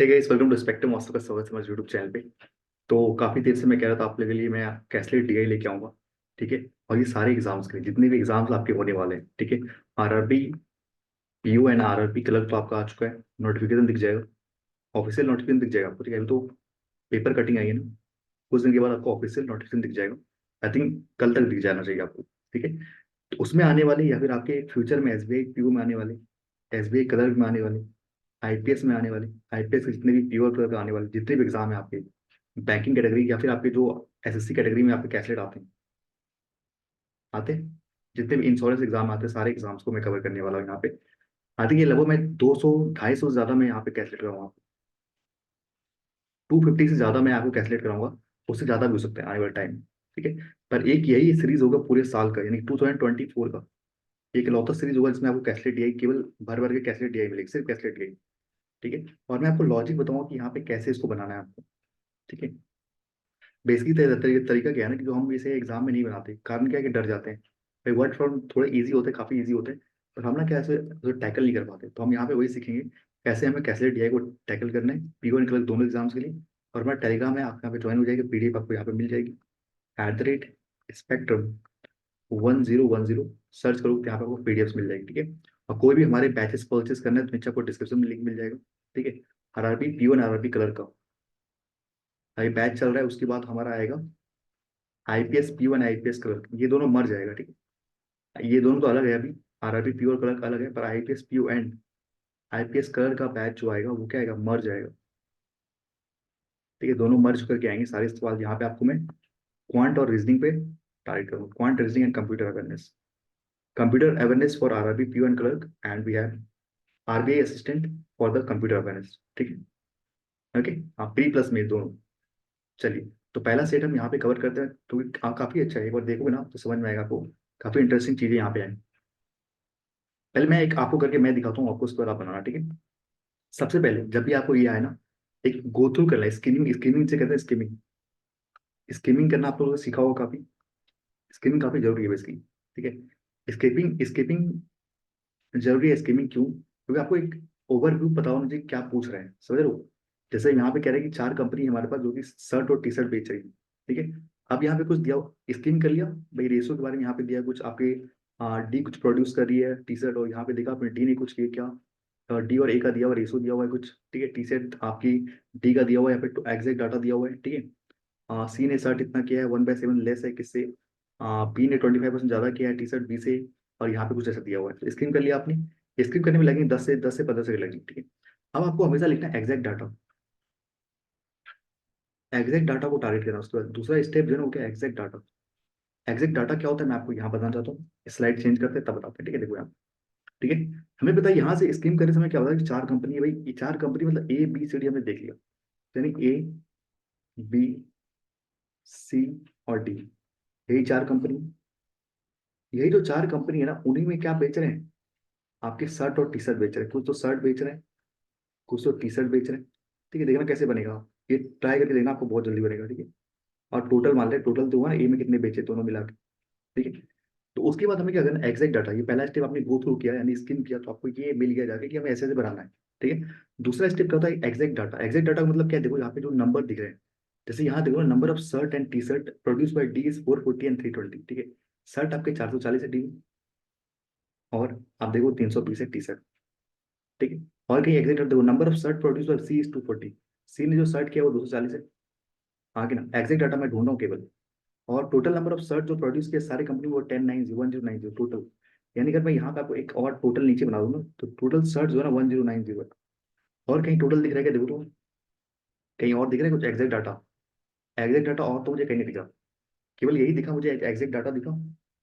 ठीक है, इस वेलकम टू स्पेक्ट्रम मास्टर का स्वागत है हमारे यूट्यूब चैनल पे। तो काफी देर से मैं कह रहा था आप लोगों के लिए मैं कैसलेट डीआई लेके आऊंगा। ठीक है। और ये सारे एग्जाम्स के लिए जितने भी एग्जाम्स आपके होने वाले हैं, ठीक है। RRB, PO and RRB clerk तो आपका आ चुका है, नोटिफिकेशन दिख जाएगा। ऑफिशियल नोटिफिकेशन दिख जाएगा आपको, ठीक है। अभी तो पेपर कटिंग आई है ना, कुछ दिन के बाद आपको ऑफिशियल नोटिफिकेशन दिख जाएगा। आई थिंक कल तक दिख जाना चाहिए आपको। ठीक है। तो उसमें आने वाले या फिर आपके फ्यूचर में एसबीआई पीयू में आने वाले, एसबीआई क्लर्क में आने वाले, आईपीएस में आने वाले, आईपीएस के जितने भी प्योर क्लर्क आने वाले जितने भी एग्जाम है आपके बैंकिंग कैटेगरी या फिर आपके जो एसएससी कैटेगरी में आपके कैसलेट आते हैं, जितने भी इंश्योरेंस एग्जाम आते हैं सारे एग्जाम्स को मैं कवर करने वाला हूँ यहाँ पे। आई थिंक ये लगभग मैं 200 250 से ज्यादा मैं यहाँ पे कैसलेट कराऊंगा। 250 से ज्यादा मैं आपको कैसलेट कराऊंगा। उससे ज्यादा भी हो सकता है आने वाले टाइम। ठीक है। पर एक यही सीरीज होगा पूरे साल का, यानी 2024 का एक लौता सीरीज होगा जिसमें आपको कैसलेट डीआई केवल भर भर के कैसलेट डीआई मिलेगी, सिर्फ कैसलेट डीआई। ठीक है। और मैं आपको लॉजिक बताऊंगा कि यहाँ पे कैसे इसको बनाना है आपको। ठीक है। बेसिकली तरीका क्या है ना कि जो हम इसे एग्जाम में नहीं बनाते, कारण क्या है कि डर जाते हैं भाई, वर्ड फ्रॉम थोड़े इजी होते हैं, काफी इजी होते हैं। पर हम ना क्या ऐसे टैकल नहीं कर पाते, तो हम यहाँ पे वही सीखेंगे कैसे हमें कैसे डीआई को टैकल करना है, पीओ निकल दोनों एग्जाम्स के लिए। और हमारा टेलीग्राम है, आप यहाँ पे ज्वाइन हो जाएगी, पीडीएफ आपको यहाँ पे मिल जाएगी। @spectrum1010 सर्च करो तो यहाँ पे आपको पीडीएफ मिल जाएगी। ठीक है। और कोई भी हमारे बैचेस परचेस करना है तो नीचे आपको डिस्क्रिप्शन में लिंक मिल जाएगा। ठीक है। आरआरबी पीओ और आरआरबी कलर का अभी बैच चल रहा है, उसके बाद हमारा आएगा IPS PO and IPS clerk, ये दोनों मर जाएगा। ठीक है। ये दोनों तो अलग है अभी, आरआरबी पीओ और क्लर्क अलग है, पर IPS PO and IPS clerk का बैच जो आएगा वो क्या आएगा, मर जाएगा। ठीक है। दोनों मर्ज करके आएंगे सारे सवाल। यहाँ पे आपको मैं क्वांट और रीजनिंग पे टारगेट करूँगा, quant reasoning and computer awareness. Computer awareness for RRB PO and clerk, and we have RBI assistant for the computer awareness. ठीक है। ओके। हाँ, प्री प्लस में दोनों। चलिए, तो पहला सेट हम यहाँ पे कवर करते हैं, तो काफी अच्छा है, एक बार देखोगे ना तो समझ में आएगा आपको। काफी इंटरेस्टिंग चीजें यहाँ पे आए। पहले मैं एक आपको करके मैं दिखाता हूँ आपको, उसके बाद आप बनाना। ठीक है। सबसे पहले जब भी आपको ये आए ना, एक गो थ्रू करना है, स्किमिंग, स्किमिंग से कहते हैं स्किमिंग। स्किमिंग करना आप लोगों ने सीखा होगा काफी। स्किमिंग काफी जरूरी है बेसिकली। ठीक है। स्किपिंग स्किपिंग जरूरी है। स्किमिंग क्यों? क्योंकि आपको एक ओवरव्यू पता होना चाहिए क्या पूछ रहे हैं, समझ रहे हो। जैसे यहाँ पे कह रहे हैं कि 4 कंपनी हमारे पास जो कि शर्ट और टी शर्ट बेच रही है। ठीक है। अब यहाँ पे कुछ दिया, स्कीम कर लिया भाई, रेशो के बारे में यहाँ पे दिया कुछ आपके। डी कुछ प्रोड्यूस कर रही है टी शर्ट, और यहाँ पे देखा आपने डी ने कुछ किया क्या, डी और ए का दिया हुआ रेशो दिया हुआ है कुछ। ठीक है। टी शर्ट आपकी डी का दिया हुआ है, यहाँ पे एग्जैक्ट डाटा दिया हुआ है। ठीक है। सी ने शर्ट इतना किया है, 1/7 लेस है किससे, बी ने 25% ज्यादा किया है टी शर्ट बी से। और यहाँ पे कुछ ऐसा दिया हुआ है, तो स्क्रीन कर लिया आपने। स्क्रीन करने में लगेंगे 10 से 15 सेकंड लगेंगे। ठीक है। अब आपको हमेशा लिखना है एग्जैक्ट डाटा। एग्जैक्ट डाटा को टारगेट करना, उसके बाद दूसरा स्टेप जो है ना वो क्या, एग्जैक्ट डाटा। एग्जैक्ट डाटा क्या होता है मैं आपको यहाँ बताना चाहता हूँ, स्लाइड चेंज करते हैं तब बताते हैं। ठीक है, देखो यहाँ। ठीक है। हमें पता है यहाँ से स्कीम करने समय क्या होता है कि 4 कंपनी है भाई, ये 4 कंपनी मतलब ए बी सी डी हमने देख लिया, यानी ए बी सी और डी, यही 4 कंपनी। यही जो 4 कंपनी है ना, उन्हीं में क्या बेच रहे हैं, आपके शर्ट और टी शर्ट बेच रहे हैं। कुछ तो शर्ट बेच रहे हैं, कुछ तो टी शर्ट बेच रहे हैं। ठीक है, देखना कैसे बनेगा, ये ट्राई करके देखना, आपको बहुत जल्दी बनेगा। ठीक है। और टोटल मान ले, टोटल तो हुआ ना ए में कितने बेचे दोनों मिला के। ठीक है। तो उसके बाद हमें क्या करना है, एग्जैक्ट डाटा। ये पहला स्टेप आपने गो थ्रू किया यानी स्किम किया, तो आपको ये मिल गया जाके कि हमें ऐसे ऐसे बनाना है। ठीक है। दूसरा स्टेप क्या होता है, एग्जैक्ट डाटा। एग्जैक्ट डाटा का मतलब क्या है, देखो यहाँ पे जो नंबर दिख रहे हैं, जैसे यहाँ देखो number of shirt and T shirt produce bye D is 440 and 320। ठीक है। शर्ट आपके 440 है डी में, और आप देखो 320 है टी शर्ट। ठीक है। और कहीं एग्जैक्ट देखो, number of shirt produce by C is 240, C ने जो शर्ट किया वो 240 है। आगे ना एग्जैक्ट डाटा मैं ढूंढ रहा हूँ केवल। और टोटल नंबर ऑफ सर्च जो प्रोड्यूस किया सारे कंपनी वो 1090 टोटल। यानी अगर मैं यहाँ पे आपको एक और टोटल नीचे बना दूँ ना, तो टोटल सर्च जो है ना 1090 है। और कहीं टोटल दिख रहा है क्या, देखो तो कहीं और दिख रहा है कुछ एग्जैक्ट डाटा। एग्जैक्ट डाटा और तो मुझे कहीं नहीं दिखा, केवल यही दिखा मुझे, एग्जैक्ट डाटा दिखा।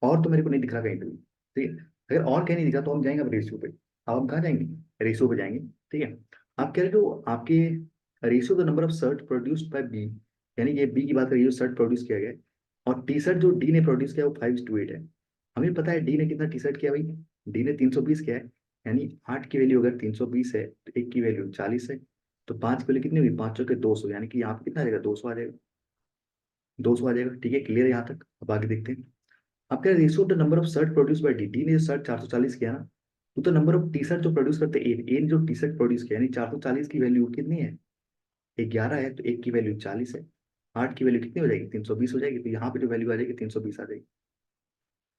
और तो मेरे को नहीं दिख रहा कहीं पे भी। ठीक है। अगर और कहीं नहीं दिखा तो हम जाएंगे अब रेशियो पे। अब हम कहाँ जाएंगे, रेशियो पे जाएंगे। ठीक है। आप कह रहे हो आपके ratio the number of shirts produced by B, यानी ये बी की बात करिए जो सर्च प्रोड्यूस किया गया है, और टी शर्ट जो डी ने प्रोड्यूस किया वो 5:8 है। हमें पता है डी ने कितना टी शर्ट किया भाई, डी ने 320 किया है। यानी 8 की वैल्यू अगर 320 है तो 1 की वैल्यू 40 है, तो 5 की वैल्यू कितनी हुई, 5 के 200, यानी कि यहाँ पे कितना आ जाएगा, 200 आ जाएगा। 200 आ जाएगा। ठीक है, क्लियर है यहाँ तक। अब आगे देखते हैं। आप कह रहे ratio the number of shirt produce bye D, D ने जो शर्ट 440 किया ना, तो नंबर ऑफ टी शर्ट जो प्रोड्यूस करते हैं ए ने जो टी शर्ट प्रोड्यूस किया, यानी 440 की वैल्यू कितनी है, 11 है तो एक की वैल्यू 40 है, 8 की वैल्यू कितनी हो जाएगी, 320 हो जाएगी, तो यहाँ पे जो वैल्यू आ जाएगी 320 आ जाएगी,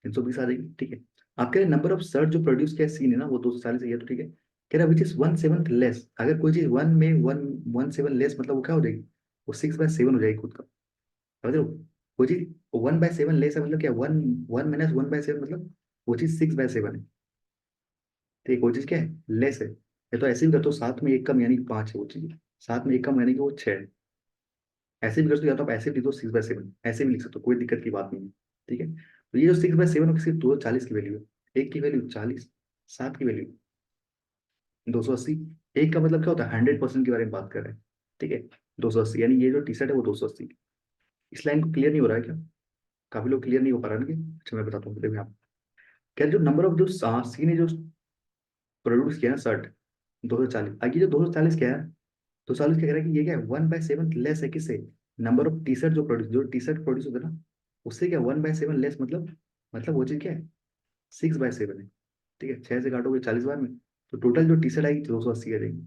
320 आ जाएगी, ठीक है। आप कह रहे नंबर ऑफ सर्ट जो प्रोड्यूस किया सीन है ना वो 240 है, तो ठीक है। कह रहा विच इज 1/7 लेस, अगर कोई चीज वन में 1/7 लेस मतलब वो क्या हो जाएगी, वो 6/7 हो जाएगी खुद का, समझ रहे हो। वो चीज 1/7 लेस है मतलब क्या, वन, 1 - 1/7 मतलब वो चीज 6/7 है, ठीक, वो चीज क्या है, लेस है। या तो ऐसे भी कर, तो 7 में 1 कम यानी कि 5 है वो चीज, 7 में 1 कम यानी कि वो 6 है। ऐसे भी कर सकते हो, या तो आप ऐसे भी लिख दो 6/7, ऐसे भी लिख सकते हो, कोई दिक्कत की बात नहीं है, ठीक है। तो ये जो 6/7 सिर्फ 240 की वैल्यू है, एक की वैल्यू 40, 7 की वैल्यू 280। एक का मतलब क्या होता है, 100% के बारे में बात कर रहे हैं, ठीक है। 280 यानी ये जो टी शर्ट है वो 280। इस लाइन को क्लियर नहीं हो रहा है क्या, काफी लोग क्लियर नहीं हो पा रहा है ना कि? अच्छा मैं बताता हूँ, देखो यहाँ क्या जो नंबर ऑफ जो सी ने जो प्रोड्यूस किया ना शर्ट, 240, आगे जो 240 क्या है, 240 क्या कह रहा है कि ये क्या है, 1/7 लेस है किससे, नंबर ऑफ टी शर्ट जो टी शर्ट प्रोड्यूस होता है ना, उससे क्या 1/7 लेस मतलब वो चीज क्या है, 6/7 है, ठीक है। 6 से काटोगे 40 बार में, तो टोटल जो टी शर्ट आएगी 280 आ जाएगी।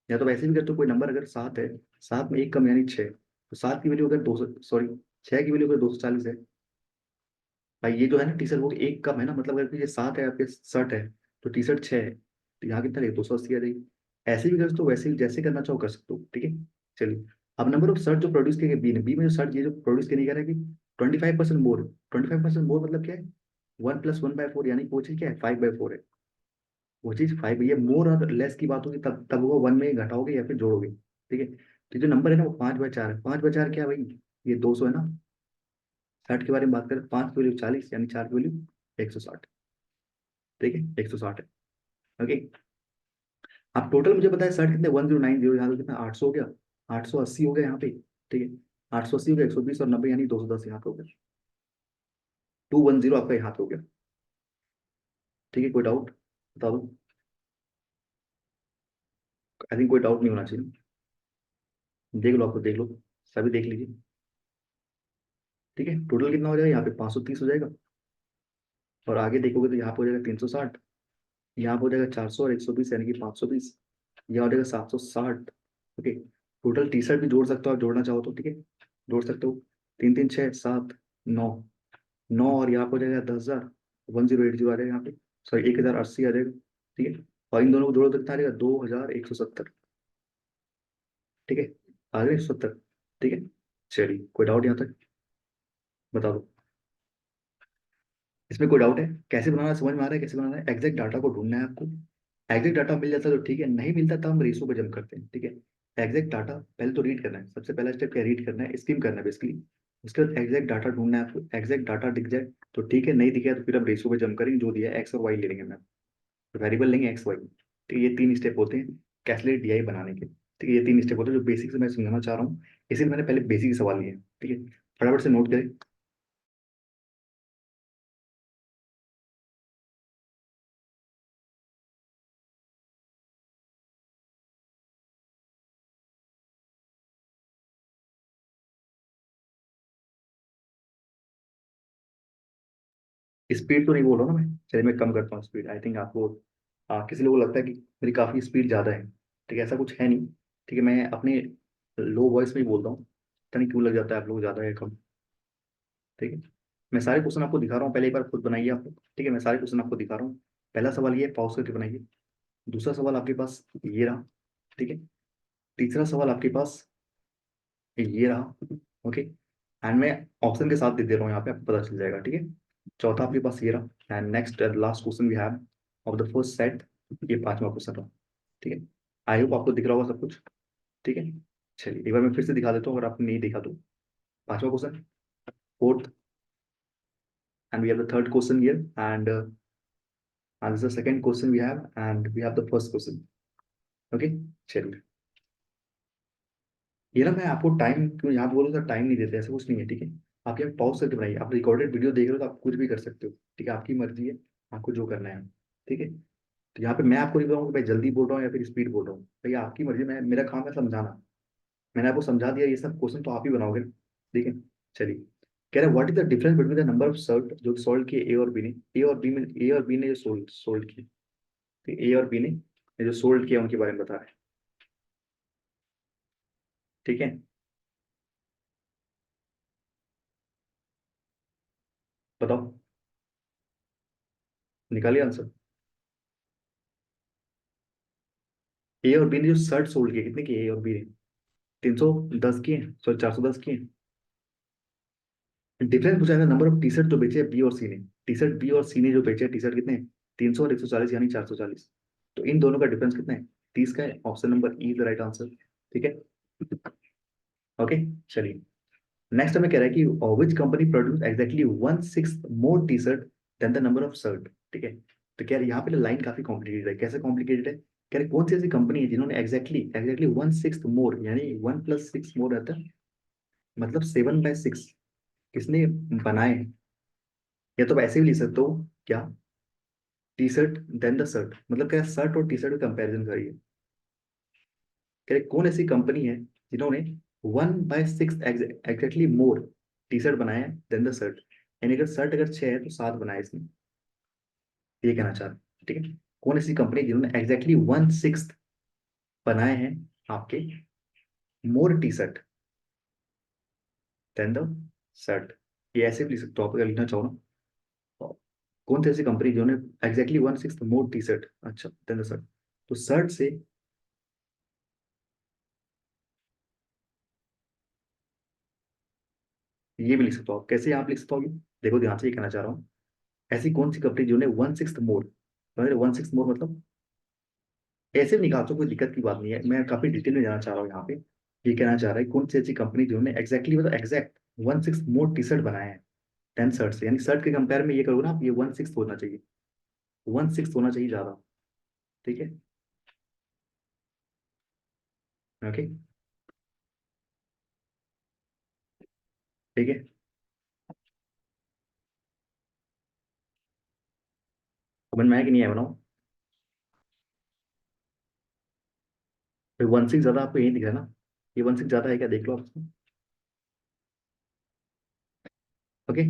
या तो वैसे भी कर, तो कोई नंबर अगर 7 है, 7 में 1 कम यानी 6, तो 7 की वैल्यू अगर 200, सॉरी 6 की वैल्यू अगर 240 है, भाई ये जो है ना टी शर्ट वो एक कम है ना, मतलब अगर ये 7 है आपके शर्ट है, तो टी शर्ट 6 है, तो यहाँ कितना रहेगा, 280 आ जाएगी। ऐसे भी कर सकते हो, वैसे भी जैसे करना चाहो कर सकते हो, ठीक है। चलिए, अब नंबर ऑफ शर्ट जो प्रोड्यूस किए गए बी ने, बी में जो शर्ट ये जो प्रोड्यूस करने कह रहा है कि 25% मोर, 25% मोर मतलब क्या है, 1 + 1/4 यानी वो चीज क्या है, 5/4 है। वो चीज 5, ये मोर और लेस की बात होगी तब तब वो 1 में घटाओगे या फिर जोड़ोगे, ठीक है। तो जो नंबर है ना वो 5/4 है, 5/4 क्या है भाई, ये 200 है ना। 60 के बारे में बात करें, 5 की वैल्यू 40 यानी 4 की वैल्यू 160, ठीक है, 160 है, ओके। अब टोटल मुझे पता है शर्ट कितने, 1090, यहाँ तो कितना 800 हो गया, 880 हो गया यहाँ पे, ठीक है। 880 हो गया, 120 और 90 यानी 210 यहाँ पे हो गया, 210 आपका यहाँ पे हो गया, ठीक है। कोई डाउट बता दो, आई थिंक कोई डाउट नहीं होना चाहिए। देख लो, आपको देख लो, सभी देख लीजिए, ठीक है। टोटल कितना हो जाएगा, यहाँ पे 530 हो जाएगा, और आगे देखोगे तो यहाँ पे हो जाएगा 360, यहाँ पे हो जाएगा 400 और 120 यानी कि 520, यहाँ हो जाएगा 760, ओके। टोटल टी शर्ट भी जोड़ सकते हो आप, जोड़ना चाहो तो, ठीक है, जोड़ सकते हो। 3 3 6 7 9, 9 और यहाँ पे हो जाएगा 10,000, 1080 आ जाएगा यहाँ पे, सॉरी 1080 आ जाएगा, ठीक है। और इन दोनों को जोड़ो तो कितना आ जाएगा, 2170, ठीक है, आ जाएगा 170, ठीक है। चलिए, कोई डाउट यहाँ तक, बता दो। इसमें कोई डाउट है, कैसे बनाना है, समझ में आ रहा है कैसे बनाना है, एग्जैक्ट डाटा को ढूंढना है आपको। एग्जैक्ट डाटा मिल जाता है तो ठीक है, नहीं मिलता तब हम रेशो पे जंप करते हैं, ठीक है। एग्जैक्ट डाटा पहले तो रीड करना है, सबसे पहला स्टेप क्या, रीड करना है, स्किम करना है बेसिकली। उसके बाद एग्जैक्ट डाटा ढूंढना है आपको, एग्जैक्ट डाटा दिख जाए तो ठीक है, नहीं दिखे तो फिर हम रेशो पे जंप करेंगे, जो दिया है एक्स और वाई ले लेंगे, मैं वेरिएबल लेंगे एक्स वाई, ठीक है। ये 3 स्टेप होते हैं कैलकुलेट डीआई बनाने के, ठीक है। ये 3 स्टेप होते हैं जो बेसिक से मैं समझाना चाह रहा हूँ, इसीलिए मैंने पहले बेसिक सवाल लिए हैं, ठीक है। फटाफट से नोट करें। स्पीड तो नहीं बोल रहा हूँ ना मैं, चलिए मैं कम करता हूँ स्पीड, आई थिंक आपको किसी लोगों को लगता है कि मेरी काफ़ी स्पीड ज़्यादा है, ठीक है, ऐसा कुछ है नहीं, ठीक है। मैं अपने लो वॉइस में ही बोलता हूँ, पता नहीं क्यों लग जाता है आप लोग ज़्यादा है कम, ठीक है। मैं सारे क्वेश्चन आपको दिखा रहा हूँ, पहले एक बार खुद बनाइए आप, ठीक है। मैं सारे क्वेश्चन आपको दिखा रहा हूँ, पहला सवाल ये पॉज करके बनाइए, दूसरा सवाल आपके पास ये रहा, ठीक है। तीसरा सवाल आपके पास ये रहा, ओके। एंड मैं ऑप्शन के साथ दे दे रहा हूँ यहाँ पे, आपको पता चल जाएगा, ठीक है। चौथा आपके पास ये रहा, and next last question we have of the first set, ये पांचवा क्वेश्चन रहा, ठीक है। आई होप आपको दिख रहा होगा सब कुछ, ठीक है। चलिए एक बार मैं फिर से दिखा देता हूँ अगर आपने नहीं देखा तो। पांचवा question, fourth, and we have the third question here, and this the second question we have, and we have the first question, okay. चलिए, ये ना मैं आपको टाइम क्यों यहाँ पे बोल रहा था, टाइम नहीं देते, ऐसा कुछ नहीं है, ठीक है। आप यहाँ पॉज करके बनाइए, आप रिकॉर्डेड वीडियो देख रहे हो तो आप कुछ भी कर सकते हो, ठीक है, आपकी मर्जी है, आपको जो करना है, ठीक है। तो यहाँ पे मैं आपको नहीं बताऊंगा कि मैं जल्दी बोल रहा हूँ या फिर स्पीड बोल रहा हूँ, भैया आपकी मर्जी, मैं मेरा काम है समझाना, मैंने आपको समझा दिया, ये सब क्वेश्चन तो आप ही बनाओगे ना, ठीक है। चलिए, कह रहे what is the difference between the number of shirt जो सोल्ड किए ए और बी ने, ए और बी ने जो सोल्ड सोल्ड किए, ठीक है, ए और बी ने जो सोल्ड किया उनके बारे में बता रहे हैं। ठीक है, बताओ, निकालिए आंसर। ए और बी ने जो शर्ट सोल्ड किए, कितने की ए और बी ने? 310 की है, सॉरी 410 की है। डिफरेंस पूछा है नंबर ऑफ टी शर्ट जो बेचे बी और सी ने। टी शर्ट बी और सी ने जो बेचे टी शर्ट कितने हैं? 300 और 140, यानी 440। तो इन दोनों का डिफरेंस कितना है? 30 का है। Option number E is the right answer. ठीक है, ओके, चलिए। नेक्स्ट हमें कह रहा है कि which company produce exactly 1/6 more T shirt then the number of shirt. ठीक है, तो कह रहे यहाँ पे लाइन काफी कॉम्प्लिकेटेड है। कैसे कॉम्प्लिकेटेड है? कह रहे कौन सी ऐसी कंपनी है जिन्होंने एग्जैक्टली एग्जैक्टली 1/6 मोर, यानी 1 + 6 मोर रहता है, मतलब 7/6 किसने बनाए हैं? या तो आप ऐसे भी लिख सकते हो, क्या, T shirt then the shirt, मतलब क्या, शर्ट और टी शर्ट का कंपेरिजन करिए। कह रहे कौन ऐसी कंपनी है जिन्होंने 1/6 एग्जैक्टली मोर टी शर्ट बनाए हैं देन द शर्ट, यानी अगर शर्ट अगर 6 है तो 7 बनाए इसने, ये कहना चाह रहे हैं। ठीक है, कौन ऐसी कंपनी जिन्होंने एग्जैक्टली 1/6 बनाए हैं आपके more T shirt then the shirt. ये ऐसे भी लिख सकते हो आप, अगर लिखना चाहो ना। कौन सी ऐसी कंपनी जिन्होंने एग्जैक्टली 1/6 मोर टी शर्ट, अच्छा, देन द शर्ट, तो शर्ट से ये भी लिख सकते हो आप। कैसे आप लिख सकते हो ये? देखो ध्यान से, ये कहना चाह रहा हूँ, ऐसी कौन सी कंपनी जिन्होंने 1/6 मोर, 1/6 मोर मतलब ऐसे भी निकाल, तो कोई दिक्कत की बात नहीं है। मैं काफी डिटेल में जाना चाह रहा हूँ यहाँ पे। ये कहना चाह रहा है कौन सी ऐसी कंपनी जिन्होंने एग्जैक्टली मतलब एग्जैक्ट 1/6 मोर टी शर्ट बनाए हैं 10 शर्ट से, यानी शर्ट के कंपेयर में ये करोगे ना आप, ये 1/6 होना चाहिए, 1/6 होना चाहिए ज्यादा। ठीक है, ओके, ठीक है, समझ में आया कि नहीं आया बनाओ। भाई 1/6 ज्यादा आपको यही दिख रहा है ना, ये 1/6 ज्यादा है क्या, देख लो आप इसको। ओके,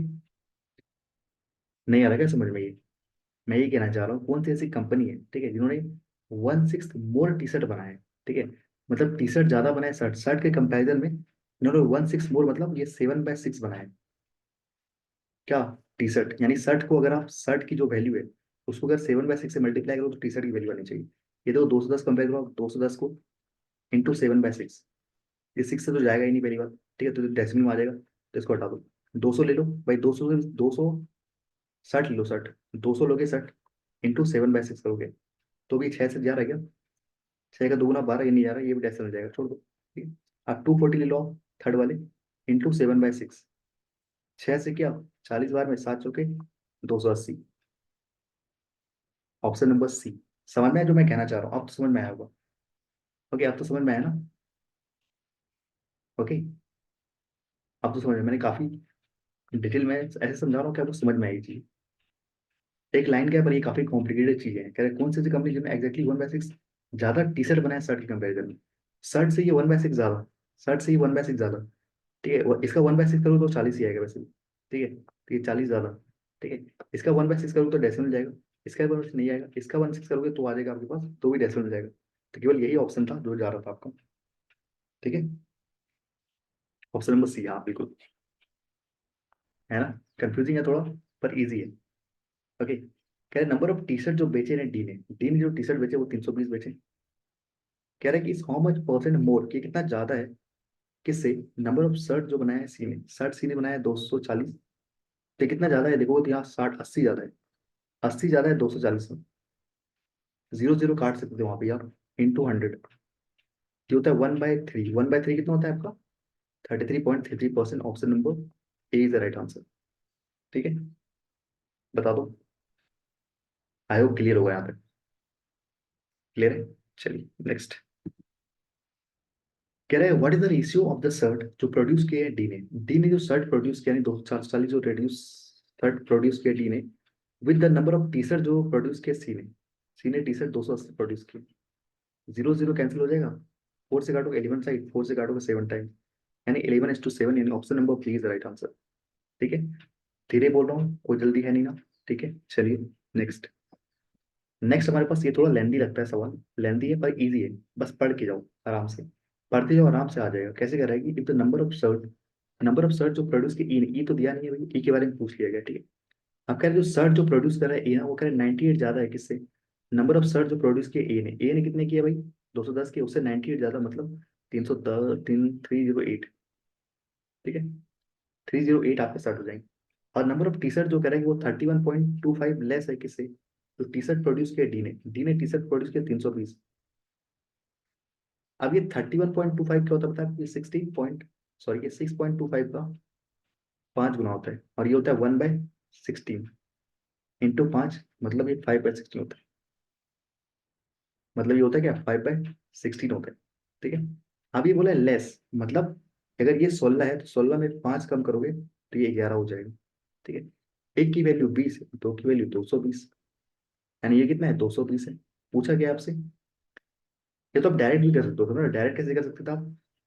नहीं आ रहा क्या समझ में ये? मैं ये कहना चाह रहा हूँ कौन सी ऐसी कंपनी है, ठीक है, जिन्होंने 1/6 मोर टी शर्ट बनाए, ठीक है, मतलब टी शर्ट ज्यादा बनाए शर्ट, शर्ट के कंपैरिजन में इन्होंने 1/6 मोर, मतलब ये 7/6 बनाए। क्या? टी शर्ट, यानी शर्ट को अगर आप शर्ट की जो वैल्यू है उसको अगर 7/6 से मल्टीप्लाई करो तो टी शर्ट की वैल्यू आनी चाहिए। ये देखो 210 कंपेयर करो, 210 को इंटू 7/6, ये 6 से तो जाएगा ही नहीं पहली बात। ठीक है, तो डेसिमल में आ जाएगा, तो इसको हटा दो। 200 ले लो भाई, 200 से 200, 60 ले लो, 60, 200 लोगे 60 इंटू 7/6 करोगे तो भी 6 से जा रहा है क्या? 6 का दुगुना 12, ये नहीं जा रहा, ये भी डेसिमल जाएगा, छोड़ दो। ठीक है, आप 240 ले लो आप, थर्ड वाले, इंटू 7/6, 6 से क्या, 40 बार में 7 चौके 280, ऑप्शन नंबर सी। समझ में आया जो मैं कहना चाह रहा हूँ? अब तो समझ में आया होगा। ओके, अब तो समझ में आया ना? ओके, अब तो समझ में, मैंने काफी डिटेल में ऐसे समझा रहा हूँ कि आपको समझ में आई चीज। एक लाइन के पर ये काफी कॉम्प्लिकेटेड चीज है। कह रहे कौन सी ऐसी कंपनी जिसने एग्जैक्टली 1/6 ज्यादा टी शर्ट बनाया शर्ट के कंपेरिजन में, शर्ट से ये 1/6 ज्यादा, शर्ट से ये 1/6 ज्यादा। ठीक है, इसका 1/6 करो तो 40 ही आएगा वैसे भी। ठीक है, तो ये 40 ज्यादा। ठीक है, इसका 1/6 करोगे तो डेसिमल जाएगा, इसका 1/6 नहीं आएगा, इसका 1/6 करोगे तो आ जाएगा आपके पास, तो भी डेसिमल जाएगा। तो केवल यही ऑप्शन था जो जा रहा था आपका। ठीक है, ऑप्शन नंबर सी, हाँ बिल्कुल, है ना? कंफ्यूजिंग है थोड़ा, पर इजी है। ओके, कह रहे नंबर ऑफ टी शर्ट जो बेचे ने डी ने, डी ने जो टी शर्ट बेचे वो 320 बेचे। कह रहे कि इस हाउ मच परसेंट मोर, कि कितना ज्यादा है, किससे, नंबर ऑफ शर्ट जो बनाया है सी ने, शर्ट सी ने बनाया 240, तो कितना ज्यादा है देखो, तो यहाँ 60 80 ज्यादा है, 80 ज्यादा है 240 में, जीरो जीरो काट सकते हो वहां पे यार, इंटू 100, जो होता है 1/3, 1/3 कितना होता है आपका? 33.33%, option number A is the right answer. ठीक है, बता दो, आई होप क्लियर होगा यहाँ पे। क्लियर है, चलिए नेक्स्ट। कह रहे हैं what is the ratio of the shirt जो प्रोड्यूस किया है डी ने, डी ने जो शर्ट प्रोड्यूस किया, 240 जो रेड्यूस शर्ट प्रोड्यूस किया डी ने, with the number of T shirt जो प्रोड्यूस किया सी ने, सी ने टी शर्ट 280 प्रोड्यूस किया। जीरो जीरो कैंसिल हो जाएगा, 4 से काटोगे 11 साइड, 4 से काटोगे 7 टाइम, यानी 11:7, यानी option number B is the right answer. ठीक है, धीरे बोल रहा हूँ, कोई जल्दी है नहीं ना। ठीक है, चलिए नेक्स्ट। नेक्स्ट हमारे पास ये थोड़ा लेंदी लगता है सवाल, लेंदी है पर इजी है, बस पढ़ के जाओ आराम से। पढ़ते जाओ, आराम से आ जाएगा। कैसे कर रहा है कि if the number of search जो प्रोड्यूस की ई तो दिया नहीं है भाई, ई के बारे में पूछ लिया गया, ठीक है। अब कह रहे जो सर्च जो प्रोड्यूस कर रहा है ए ना, वो कह रहे 98 ज्यादा है किससे, नंबर ऑफ सर्च जो प्रोड्यूस किया ए ने कितने किया भाई, 210 के, उससे 98 ज्यादा, मतलब 310, 308, ठीक है। 308 आपके सर्च हो जाएंगे। और नंबर ऑफ टी शर्ट जो कह रहा है कि वो 31.25 लेस है किससे, तो टी शर्ट प्रोड्यूस किया डी ने टी शर्ट प्रोड्यूस किया 320। अब ये 31.25 क्या होता है पता है, ये 6.25 का 5 गुना होता है, और ये होता है 1/16 इंटू 5, मतलब ये 5/16 होता है। मतलब ये होता है क्या, 5/16 होता है, ठीक है। अब ये बोला है लेस, मतलब अगर ये 16 है तो 16 में 5 कम करोगे तो ये 11 हो जाएगा, ठीक है। एक की वैल्यू 20 है, दो की वैल्यू 220, यानी ये कितना है, 220 है। पूछा गया आपसे, ये तो आप डायरेक्ट भी कर सकते हो ना, डायरेक्ट कैसे कर सकते थे आप,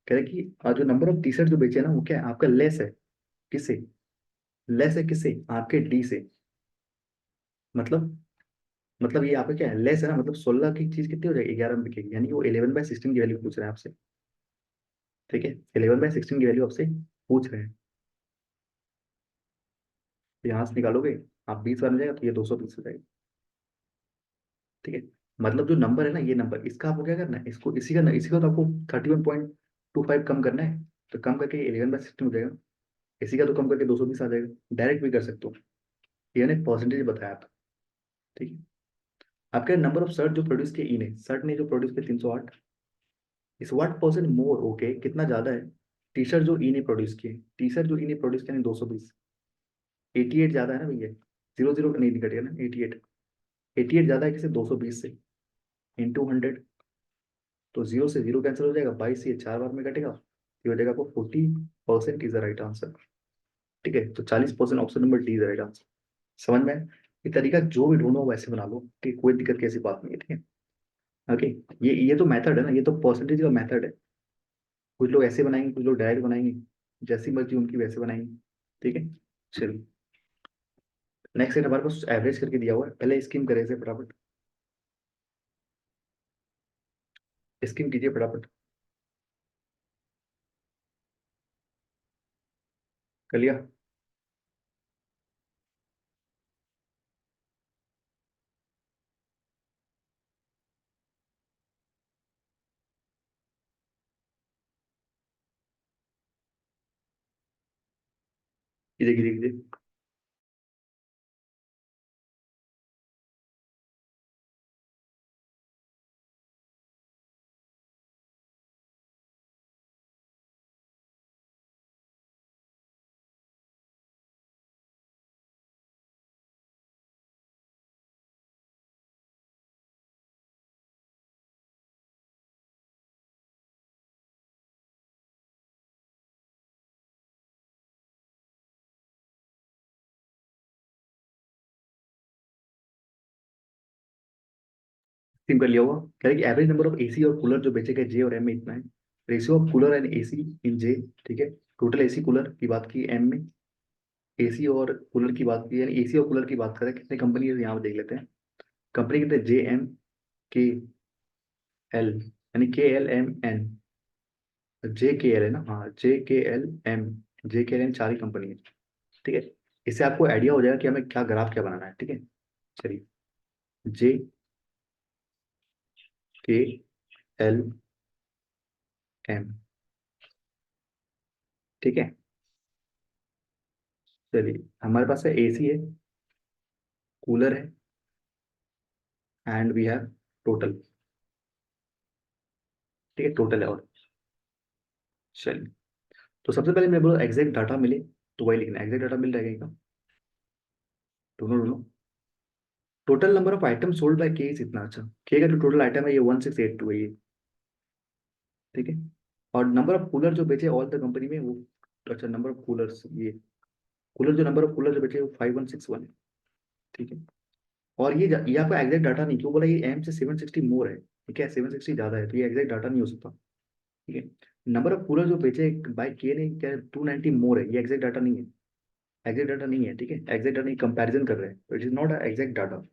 कह रहे कि जो नंबर ऑफ टी शर्ट जो बेचे ना वो क्या है आपका लेस है, किससे, लेस है किससे, आपके डी से। मतलब ये आपका क्या है, लेस है ना, मतलब 16 की चीज कितनी हो जाएगी, 11 में बिकेगी, यानी वो 11/16 की वैल्यू पूछ रहे हैं आपसे, ठीक है। 11/16 की वैल्यू आपसे पूछ रहे हैं। तो यहाँ से निकालोगे आप, 20 बार में जाएगा तो ये 220 हो जाएगा, ठीक है। मतलब जो नंबर है ना, ये नंबर, इसका आपको क्या करना है, इसको इसी का तो आपको 31.25 कम करना है, तो कम करके 11/16 हो जाएगा। इसी का तो कम करके 220 आ जाएगा, डायरेक्ट भी कर सकते हो। ये ने परसेंटेज बताया था, ठीक है। आपके नंबर ऑफ शर्ट जो प्रोड्यूस किए ई ने, शर्ट ने जो प्रोड्यूस किया 308, इस व्हाट परसेंट मोर, ओके कितना ज्यादा है, टी शर्ट जो ई ने प्रोड्यूस किए, टी शर्ट जो ई ने प्रोड्यूस किया 220, 88 ज्यादा है ना भैया, जीरो जीरो नहीं निकटेगा ना, 88, 88 ज्यादा है किसे, 220 से, इंटू 100, तो जीरो से जीरो कैंसिल हो जाएगा, 22 से ये 4 बार में कटेगा, ये हो जाएगा आपको 40% इज द राइट आंसर, ठीक है। तो 40% option number D is the right answer. समझ में आया? ये तरीका जो भी ढूंढो वैसे बना लो, ठीक, कोई दिक्कत की ऐसी बात नहीं है, ठीक है। ओके, ये तो मेथड है ना, ये तो परसेंटेज का मेथड है। कुछ लोग ऐसे बनाएंगे, कुछ लोग डायरेक्ट बनाएंगे, जैसी मर्जी उनकी वैसे बनाएंगे, ठीक है। चलिए, नेक्स्ट सेट हमारे पास एवरेज करके दिया हुआ है, पहले स्कीम करें इसे फटाफट, स्कीम कीजिए फटाफट, कर लिया। कीजिए कीजिए कीजिए। स्कीम कर लिया होगा, कह रहे कि एवरेज नंबर ऑफ एसी और कूलर जो बेचे गए जे और एम में इतना है, ratio of cooler and AC in J, ठीक है। टोटल एसी कूलर की बात की एम में, एसी और कूलर की बात की, यानी एसी और कूलर की बात करें कितने कंपनी है यहाँ पे देख लेते हैं। कंपनी कितने, JMKL, यानी KLMN, JKL है ना, हाँ JKLM, JKLM 4 ही कंपनी है, ठीक है। इससे आपको आइडिया हो जाएगा कि हमें क्या ग्राफ क्या बनाना है, ठीक है। चलिए, JKLM, ठीक है। चलिए, हमारे पास है एसी है, कूलर है, एंड वी हैव टोटल, ठीक है, टोटल है। और चलिए, तो सबसे पहले मैं बोला एग्जैक्ट डाटा मिले, तो वही लिखना, एग्जैक्ट डाटा मिल जाएगा, दोनों दोनों। Total number of item sold bye के इज इतना, अच्छा के का जो टोटल आइटम है ये 1682 है ये, ठीक है। और नंबर ऑफ कूलर जो बेचे ऑल द कंपनी में वो, अच्छा नंबर ऑफ कूलर्स, ये कूलर जो नंबर ऑफ कूलर जो बेचे वो 5161 है, ठीक है। और ये आपका एग्जैक्ट डाटा नहीं, क्यों बोला, ये एम से 760 मोर है, ठीक है, 760 ज्यादा है, तो ये एग्जैक्ट डाटा नहीं हो सकता, ठीक है। नंबर ऑफ कूलर जो बेचे बाय के ने क्या 290 मोर है, ये एग्जैक्ट डाटा नहीं है, एग्जैक्ट डाटा नहीं है, ठीक है। एग्जैक्ट डाटा नहीं, कंपैरिजन कर रहे हैं, तो it is not exact data,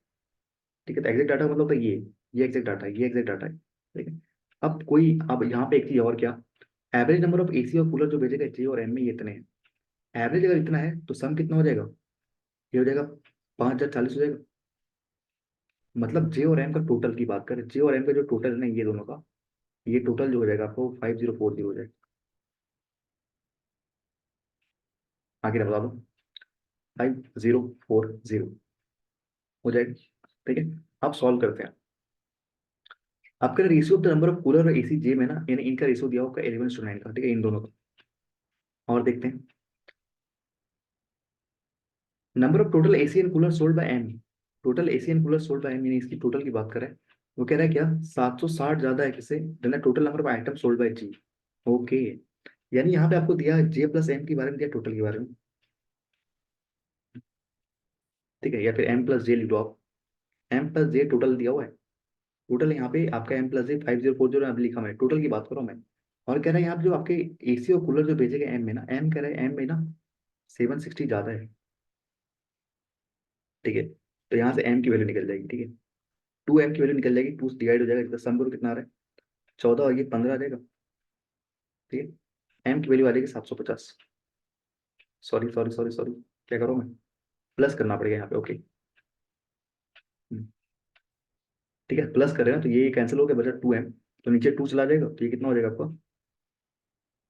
ठीक है। तो एग्जैक्ट डाटा मतलब तो ये एग्जैक्ट डाटा है, ये एग्जैक्ट डाटा है, ठीक है। अब यहाँ पे एक चीज और क्या, एवरेज नंबर ऑफ एसी और कूलर जो भेजेगा जे और एम में ये इतने हैं। एवरेज अगर इतना है तो सम कितना हो जाएगा, ये हो जाएगा 5040 हो जाएगा। मतलब जे और एम का टोटल की बात करें, जे और एम का जो टोटल है ना ये दोनों का, ये टोटल जो हो जाएगा आपको 5040 हो जाएगा। आगे बता दो, 5040 हो जाएगा। ठीक है, अब सॉल्व करते हैं। आपका ratio of the number of cooler और एसी जे में ना, यानी इनका रेशियो दिया होगा 11:9 का, ठीक है, इन दोनों का। और देखते हैं number of total AC and cooler sold by M. Total AC and cooler sold by M, यानी इसकी टोटल की बात करें, वो कह रहा है क्या, 760 ज्यादा है किसे, than total number of item sold by G. Okay, यानी यहाँ पे आपको दिया जे प्लस एम के बारे में, दिया टोटल के बारे में। ठीक है, या फिर एम प्लस जे लिख दो आप। एम प्लस जे टोटल दिया हुआ है। टोटल यहाँ पे आपका एम प्लस जे 5040 अभी लिखा मैं, टोटल की बात करो मैं। और कह रहा है यहाँ पे जो आपके एसी और कूलर जो भेजे गए एम में ना, एम कह रहा है एम में ना 760 ज्यादा है। ठीक है, तो यहाँ से एम की वैल्यू निकल जाएगी। ठीक है, 2m की वैल्यू निकल जाएगी, 2 डिवाइड हो जाएगा, इसका सम करो कितना आ रहा है, 14 और ये 15 आ जाएगा। ठीक है, एम की वैल्यू आ जाएगी 750। सॉरी सॉरी सॉरी सॉरी, क्या करो मैं, प्लस करना पड़ेगा यहाँ पे। ओके, ठीक है, प्लस कर रहे हैं तो ये कैंसिल हो गया, बचा 2m। तो नीचे 2 चला जाएगा तो ये कितना हो जाएगा आपका,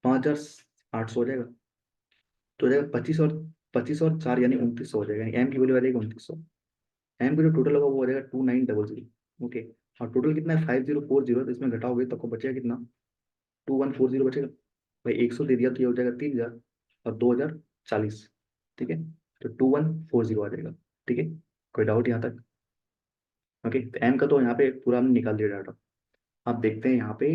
5800 हो जाएगा। तो हो जाएगा 25 और 4 यानी 2900 हो जाएगा, यानी एम की वैल्यू आ जाएगी 2900। एम का जो टोटल होगा वो हो जाएगा 2900। ओके, और टोटल कितना है 5040, तो इसमें घटाओगे तो आपको बचेगा कितना, 2140 बचेगा। भाई 100 दे दिया तो ये हो जाएगा 3000 और 2040। ठीक है, तो 2140 आ जाएगा। ठीक है, कोई डाउट यहाँ तक। ओके, तो एम का तो यहाँ पे पूरा हमने निकाल दिया डाटा। आप देखते हैं यहाँ पे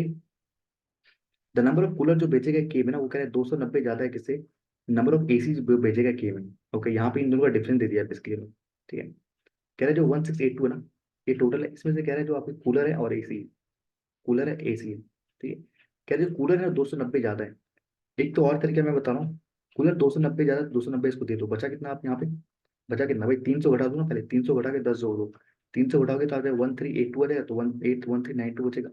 द नंबर ऑफ कूलर जो बेचे गए के में ना, वो कह रहे हैं 290 ज्यादा है किससे, नंबर ऑफ एसी जो बेचे गए के में। ओके, यहाँ पे इन दोनों का डिफरेंस दे दिया बेसिकली। ठीक है, कह रहे हैं जो 1682 है ना, ये टोटल है, इसमें से कह रहे हैं जो आपके कूलर है और एसी, कूलर है एसी है। ठीक है, कह रहे हैं जो कूलर है 290 ज्यादा है। एक तो और तरीका मैं बता रहा हूँ, कूलर 290 ज्यादा, 290 इसको दे दो, बचा कितना आप यहाँ पे, बचा कितना भाई, 300 घटा दो ना, पहले 300 घटा के 10 जोड़ दो। 300 घटाओगे तो आ जाएगा 1382 आ जाएगा, तो 181392 बचेगा।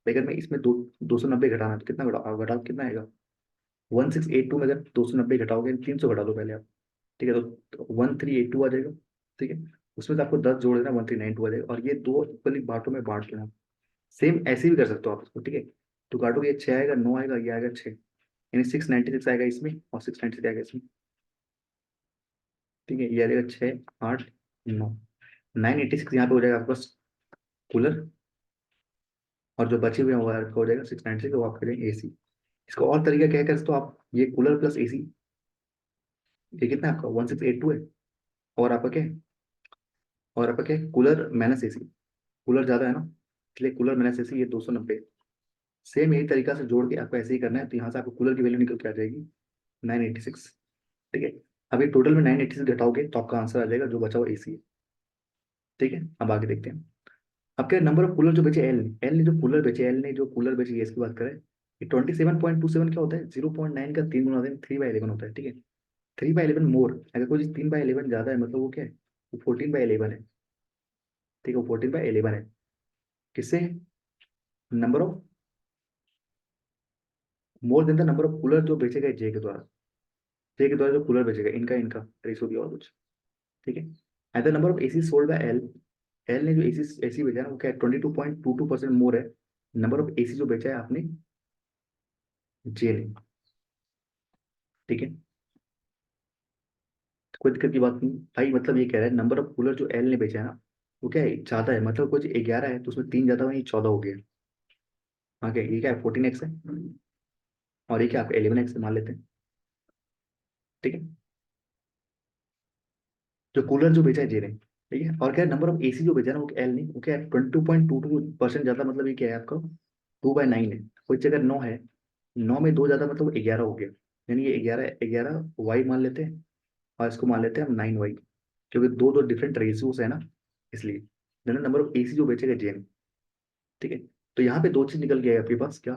लेकिन मैं इसमें 290 घटाना है, तो कितना घटाओ कितना आएगा, 1682 में अगर 290 घटाओगे, 300 घटा दो पहले आप। ठीक है, तो 1382 आ जाएगा। ठीक है, उसमें से आपको 10 जोड़ देना, 1392 आ जाएगा, और ये दो इक्वली बांटों में बांट लेना। सेम ऐसे भी कर सकते हो आप इसको। ठीक है, तो काटोगे, ये 6 आएगा, 9 आएगा, ये आएगा 6, यानी 696 आएगा इसमें और 696 आएगा इसमें। ठीक है, ये आ जाएगा 6 8 9, 986 यहाँ पे हो जाएगा आपका कूलर, और जो बचे हुए हैं वो आपका हो जाएगा 696, वो आपका जाएगा एसी। इसका और तरीका क्या कर सकते हो आप, ये कूलर प्लस एसी, ये कितना है आपका 1682 है, और आपका क्या है, और आपका क्या है, कूलर माइनस एसी। कूलर ज्यादा है ना, इसलिए कूलर माइनस एसी ये 290। सेम यही तरीका से जोड़ के आपको ऐसे ही करना है, तो यहाँ से आपको कूलर की वैल्यू निकल के आ जाएगी 986। ठीक है, अब ये टोटल में 986 घटाओगे तो आपका आंसर आ जाएगा जो बचा हुआ एसी है। ठीक है, अब आगे देखते हैं। अब क्या नंबर ऑफ कूलर जो बेचे एल ने जो कूलर बेचे, एल ने जो कूलर बेचे, ये इसकी बात करें, ये 27.27 क्या होता है, 0.9 का 3 गुना 3/11 होता है। ठीक है, 3/11 मोर, अगर कोई चीज 3/11 ज्यादा है मतलब वो क्या है, वो 14/11 है। ठीक है, वो 14/11 है किससे, number of, more than the number of cooler जो बेचे गए जे के द्वारा, जे के द्वारा जो कूलर बेचे गए, इनका इनका रेशो दिया और कुछ। ठीक है, at the number of AC sold by L, L ने जो एसी एसी बेचा है ना, वो क्या है, 22.22% मोर है, नंबर ऑफ एसी जो बेचा है आपने जे ने। ठीक है, कोई दिक्कत की बात नहीं भाई, मतलब ये कह रहा है नंबर ऑफ कूलर जो एल ने बेचा है ना, वो क्या है, ज्यादा है, मतलब कुछ 11 है तो उसमें 3 ज्यादा हुआ, ये 14 हो गया। आगे ये क्या है, 14x है, और ये क्या आपका 11x मान लेते हैं। ठीक है, जो कूलर जो बेचा है जे ने। ठीक है, और क्या है, नंबर ऑफ एसी जो बेचा है ना, वो एल ने, वो क्या है, 22.22% ज्यादा, मतलब ये क्या है आपका 2/9 है। कोई जगह 9 है, 9 में 2 ज्यादा मतलब 11 हो गया, यानी ये 11 वाई मान लेते हैं, और इसको मान लेते हैं हम 9 वाई, क्योंकि दो दो डिफरेंट रेशियोज है ना, इसलिए देन नंबर ऑफ एसी जो बेचेगा जेन। ठीक है, तो यहाँ पे दो चीज निकल गया है आपके पास क्या,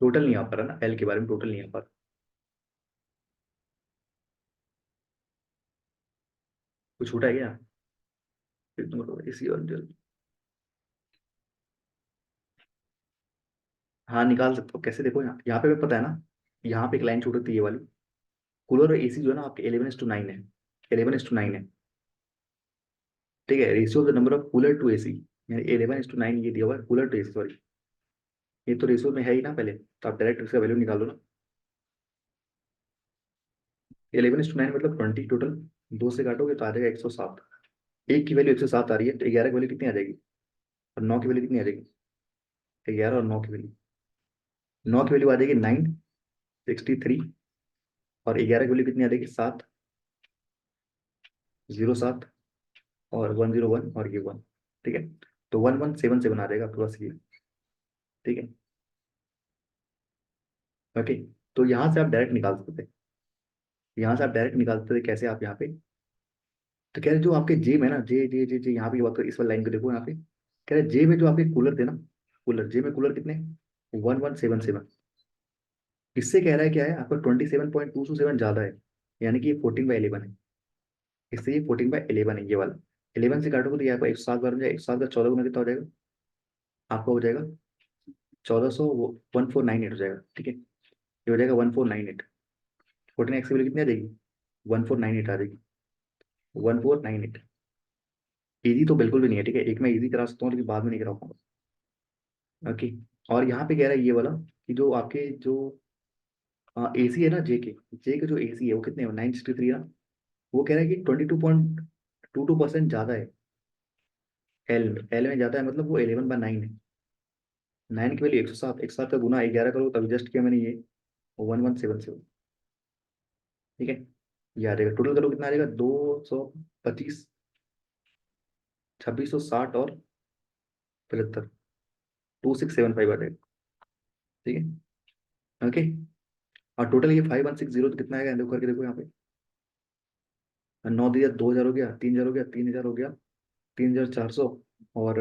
टोटल नहीं आ पा रहा ना, एल के बारे में टोटल नहीं आ पा रहा। कुछ छूटा है क्या? इग्नोर एसी और जल। हाँ निकाल सकते हो, कैसे देखो यहाँ पे पता है ना, यहाँ पे एक लाइन छूट होती है ये वाली। कूलर और एसी जो है ना आपके 11:9 है, 11:9 है। ठीक है, ratio of the number of cooler to AC, यानी 11:9 ये दिया हुआ है, कूलर टू एसी सॉरी। ये तो रेशियो में है ही ना पहले, तो आप डायरेक्ट इसका वैल्यू निकाल लो ना। 11:9 मतलब 20 टोटल, दो से काटोगे तो आ जाएगा 107। एक की वैल्यू 107 आ रही है, तो 11 की वैल्यू कितनी आ जाएगी, और 9 की वैल्यू कितनी आ जाएगी? 11 और 9 की वैल्यू, 9 की वैल्यू आ जाएगी 963, और 11 की वैल्यू कितनी आ जाएगी 707, और 101 और ये 1। ठीक है, तो 1177 आ जाएगा आपके पास ये। ठीक है, ओके। तो यहाँ से आप डायरेक्ट निकाल सकते थे, यहाँ से आप डायरेक्ट निकाल सकते थे, कैसे आप यहाँ पे, तो कह रहे जो आपके जे में ना, जे यहाँ पे बात करो, इस वाली लाइन को देखो यहाँ पे, कह रहे जे में जो आपके कूलर थे ना, कूलर जे में कूलर कितने, 1177। इससे कह रहा है क्या है, आपका 27.227 ज्यादा है, यानी कि ये 14/11 है। इससे ये 14/11 है ये वाला। 11 से काटोगे तो ये आपका 107 बार हो जाएगा, 107 का 14 गुना कितना हो जाएगा, आपका हो जाएगा 1400, 1498 हो जाएगा। ठीक है, ये हो जाएगा 1498। 14 एक्स की वैल्यू कितनी आ जाएगी, 1498 आ जाएगी, 1498। इजी तो बिल्कुल भी नहीं है, ठीक है, एक मैं इजी करा सकता हूँ लेकिन बाद में नहीं करा पाऊंगा। ओके, और यहाँ पे कह रहा है ये वाला, कि जो आपके जो एसी है ना, जे के जो एसी है वो कितने 963 ना, वो कह रहा है कि 22.22% ज्यादा है। एल में ज्यादा है, मतलब वो 11/9 है। 9 की वैल्यू 107, 107 का गुना 11 करो, तभी जस्ट किया मैंने ये, 1177। ठीक है, ये आ जाएगा, टोटल करो कितना आ जाएगा, 225, 2660 और 75, 2675 आ जाएगा। ठीक है, ओके। और टोटल ये 5160 तो कितना आएगा, देखो करके देखो यहाँ पे, 9 दिया, 2000 हो गया, 3000 हो गया, 3000 हो गया, 3400, और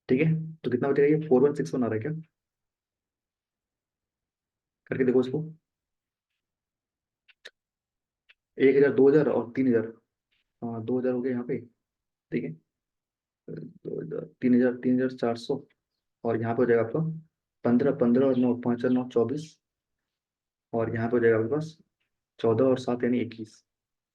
ठीक है, तो कितना बचेगा, ये 4161 आ रहा है क्या, करके देखो इसको। 1000, 2000 और 3000, हाँ 2000 हो गया यहाँ पे। ठीक है, 2000, 3000, 3400, और यहाँ पे हो जाएगा आपका 15, 15 और 9, 5 और 9 24, और यहाँ पे हो जाएगा आपके पास 14 और 7 यानी 21।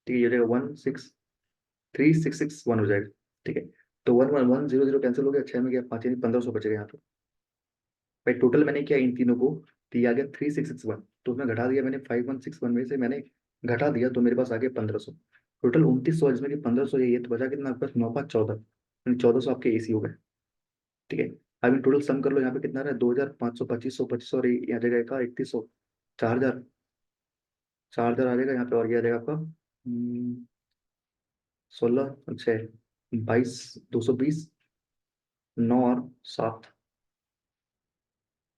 ठीक है, ये हो जाएगा 163,661 हो जाएगा। ठीक है, तो 1110 कैंसिल हो गया, 6 में गया 5, यानी 1500 बचेगा यहाँ पे। भाई टोटल मैंने किया इन तीनों को, तो ये आ गया 3661, तो उसमें घटा दिया मैंने, 5161 में से मैंने घटा दिया, तो मेरे पास आ गया 1500। टोटल 2900, जिसमें कि 1500 ये तो बचा कितना आपके पास, 9 5 14, 1400 आपके एसी हो गए। ठीक है, अभी टोटल सम कर लो, यहाँ पे कितना रहा है, 2500, 2500, 2500, और यहाँ जगह का 3100, 4000, 4000 आ जाएगा यहाँ पे, और ये आ जाएगा आपका 16, 6, 22, 220, 9 और 7,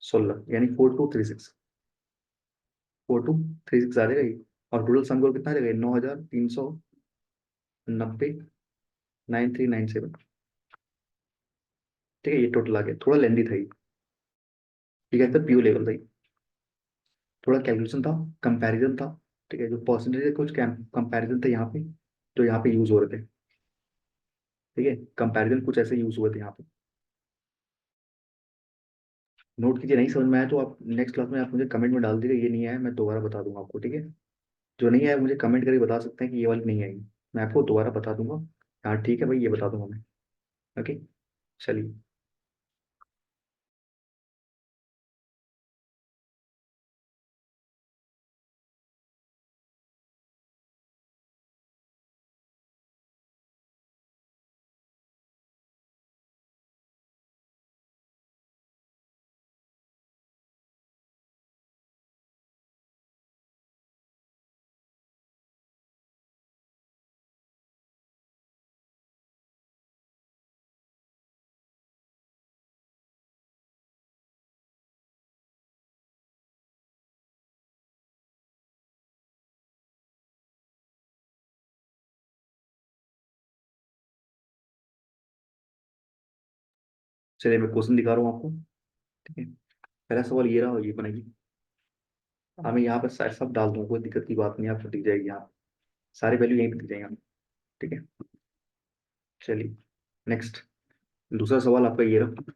16, यानी 4236, 4236 आ जाएगा ये। और टोटल सम करो कितना आ जाएगा, 9390, 9397। ठीक है, ये टोटल आ गया, थोड़ा लेंदी था ये, ठीक है, तो पीयू लेवल था ये, थोड़ा कैलकुलेशन था, कंपैरिजन था। ठीक है, जो परसेंटेज है कुछ कंपैरिजन थे यहाँ पे, जो यहाँ पे यूज हो रहे थे। ठीक है, कंपैरिजन कुछ ऐसे यूज हुए थे यहाँ पे। नोट कीजिए, नहीं समझ में आया तो आप नेक्स्ट क्लास में आप मुझे कमेंट में डाल दीजिए, ये नहीं आया, मैं दोबारा बता दूंगा आपको। ठीक है, जो नहीं आया मुझे कमेंट करके बता सकते हैं कि ये वाली नहीं आई, मैं आपको दोबारा बता दूंगा। हाँ ठीक है भाई, ये बता दूंगा मैं। ओके, चलिए। चलिए मैं क्वेश्चन दिखा रहा हूँ आपको। ठीक है, पहला सवाल ये रहा, ये बनाइए। मैं यहाँ पे सारे सब डाल दूंगा, कोई दिक्कत की बात नहीं, आपको दिख जाएगी यहाँ, सारी वैल्यू यहीं पे दिख जाएंगे, ठीक है। चलिए नेक्स्ट, दूसरा सवाल आपका ये रहा,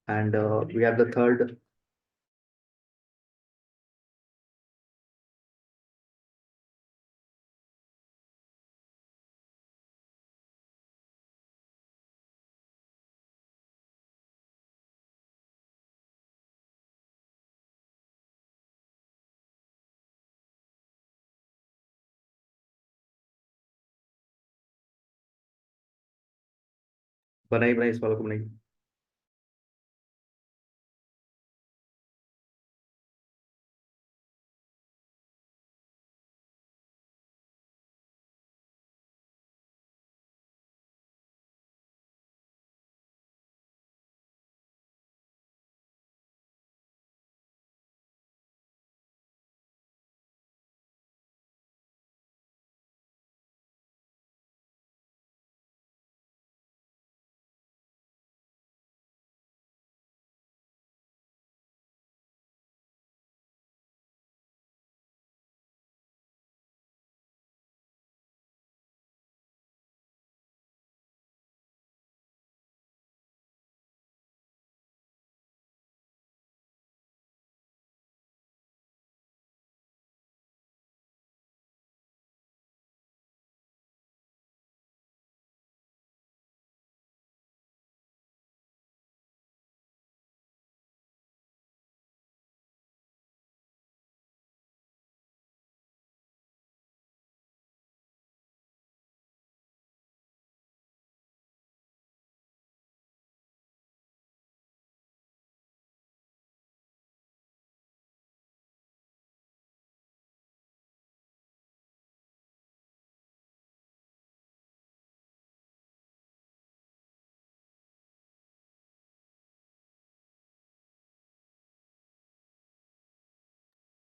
and we have the third. बनाई बनाई इस वाले को बनाई।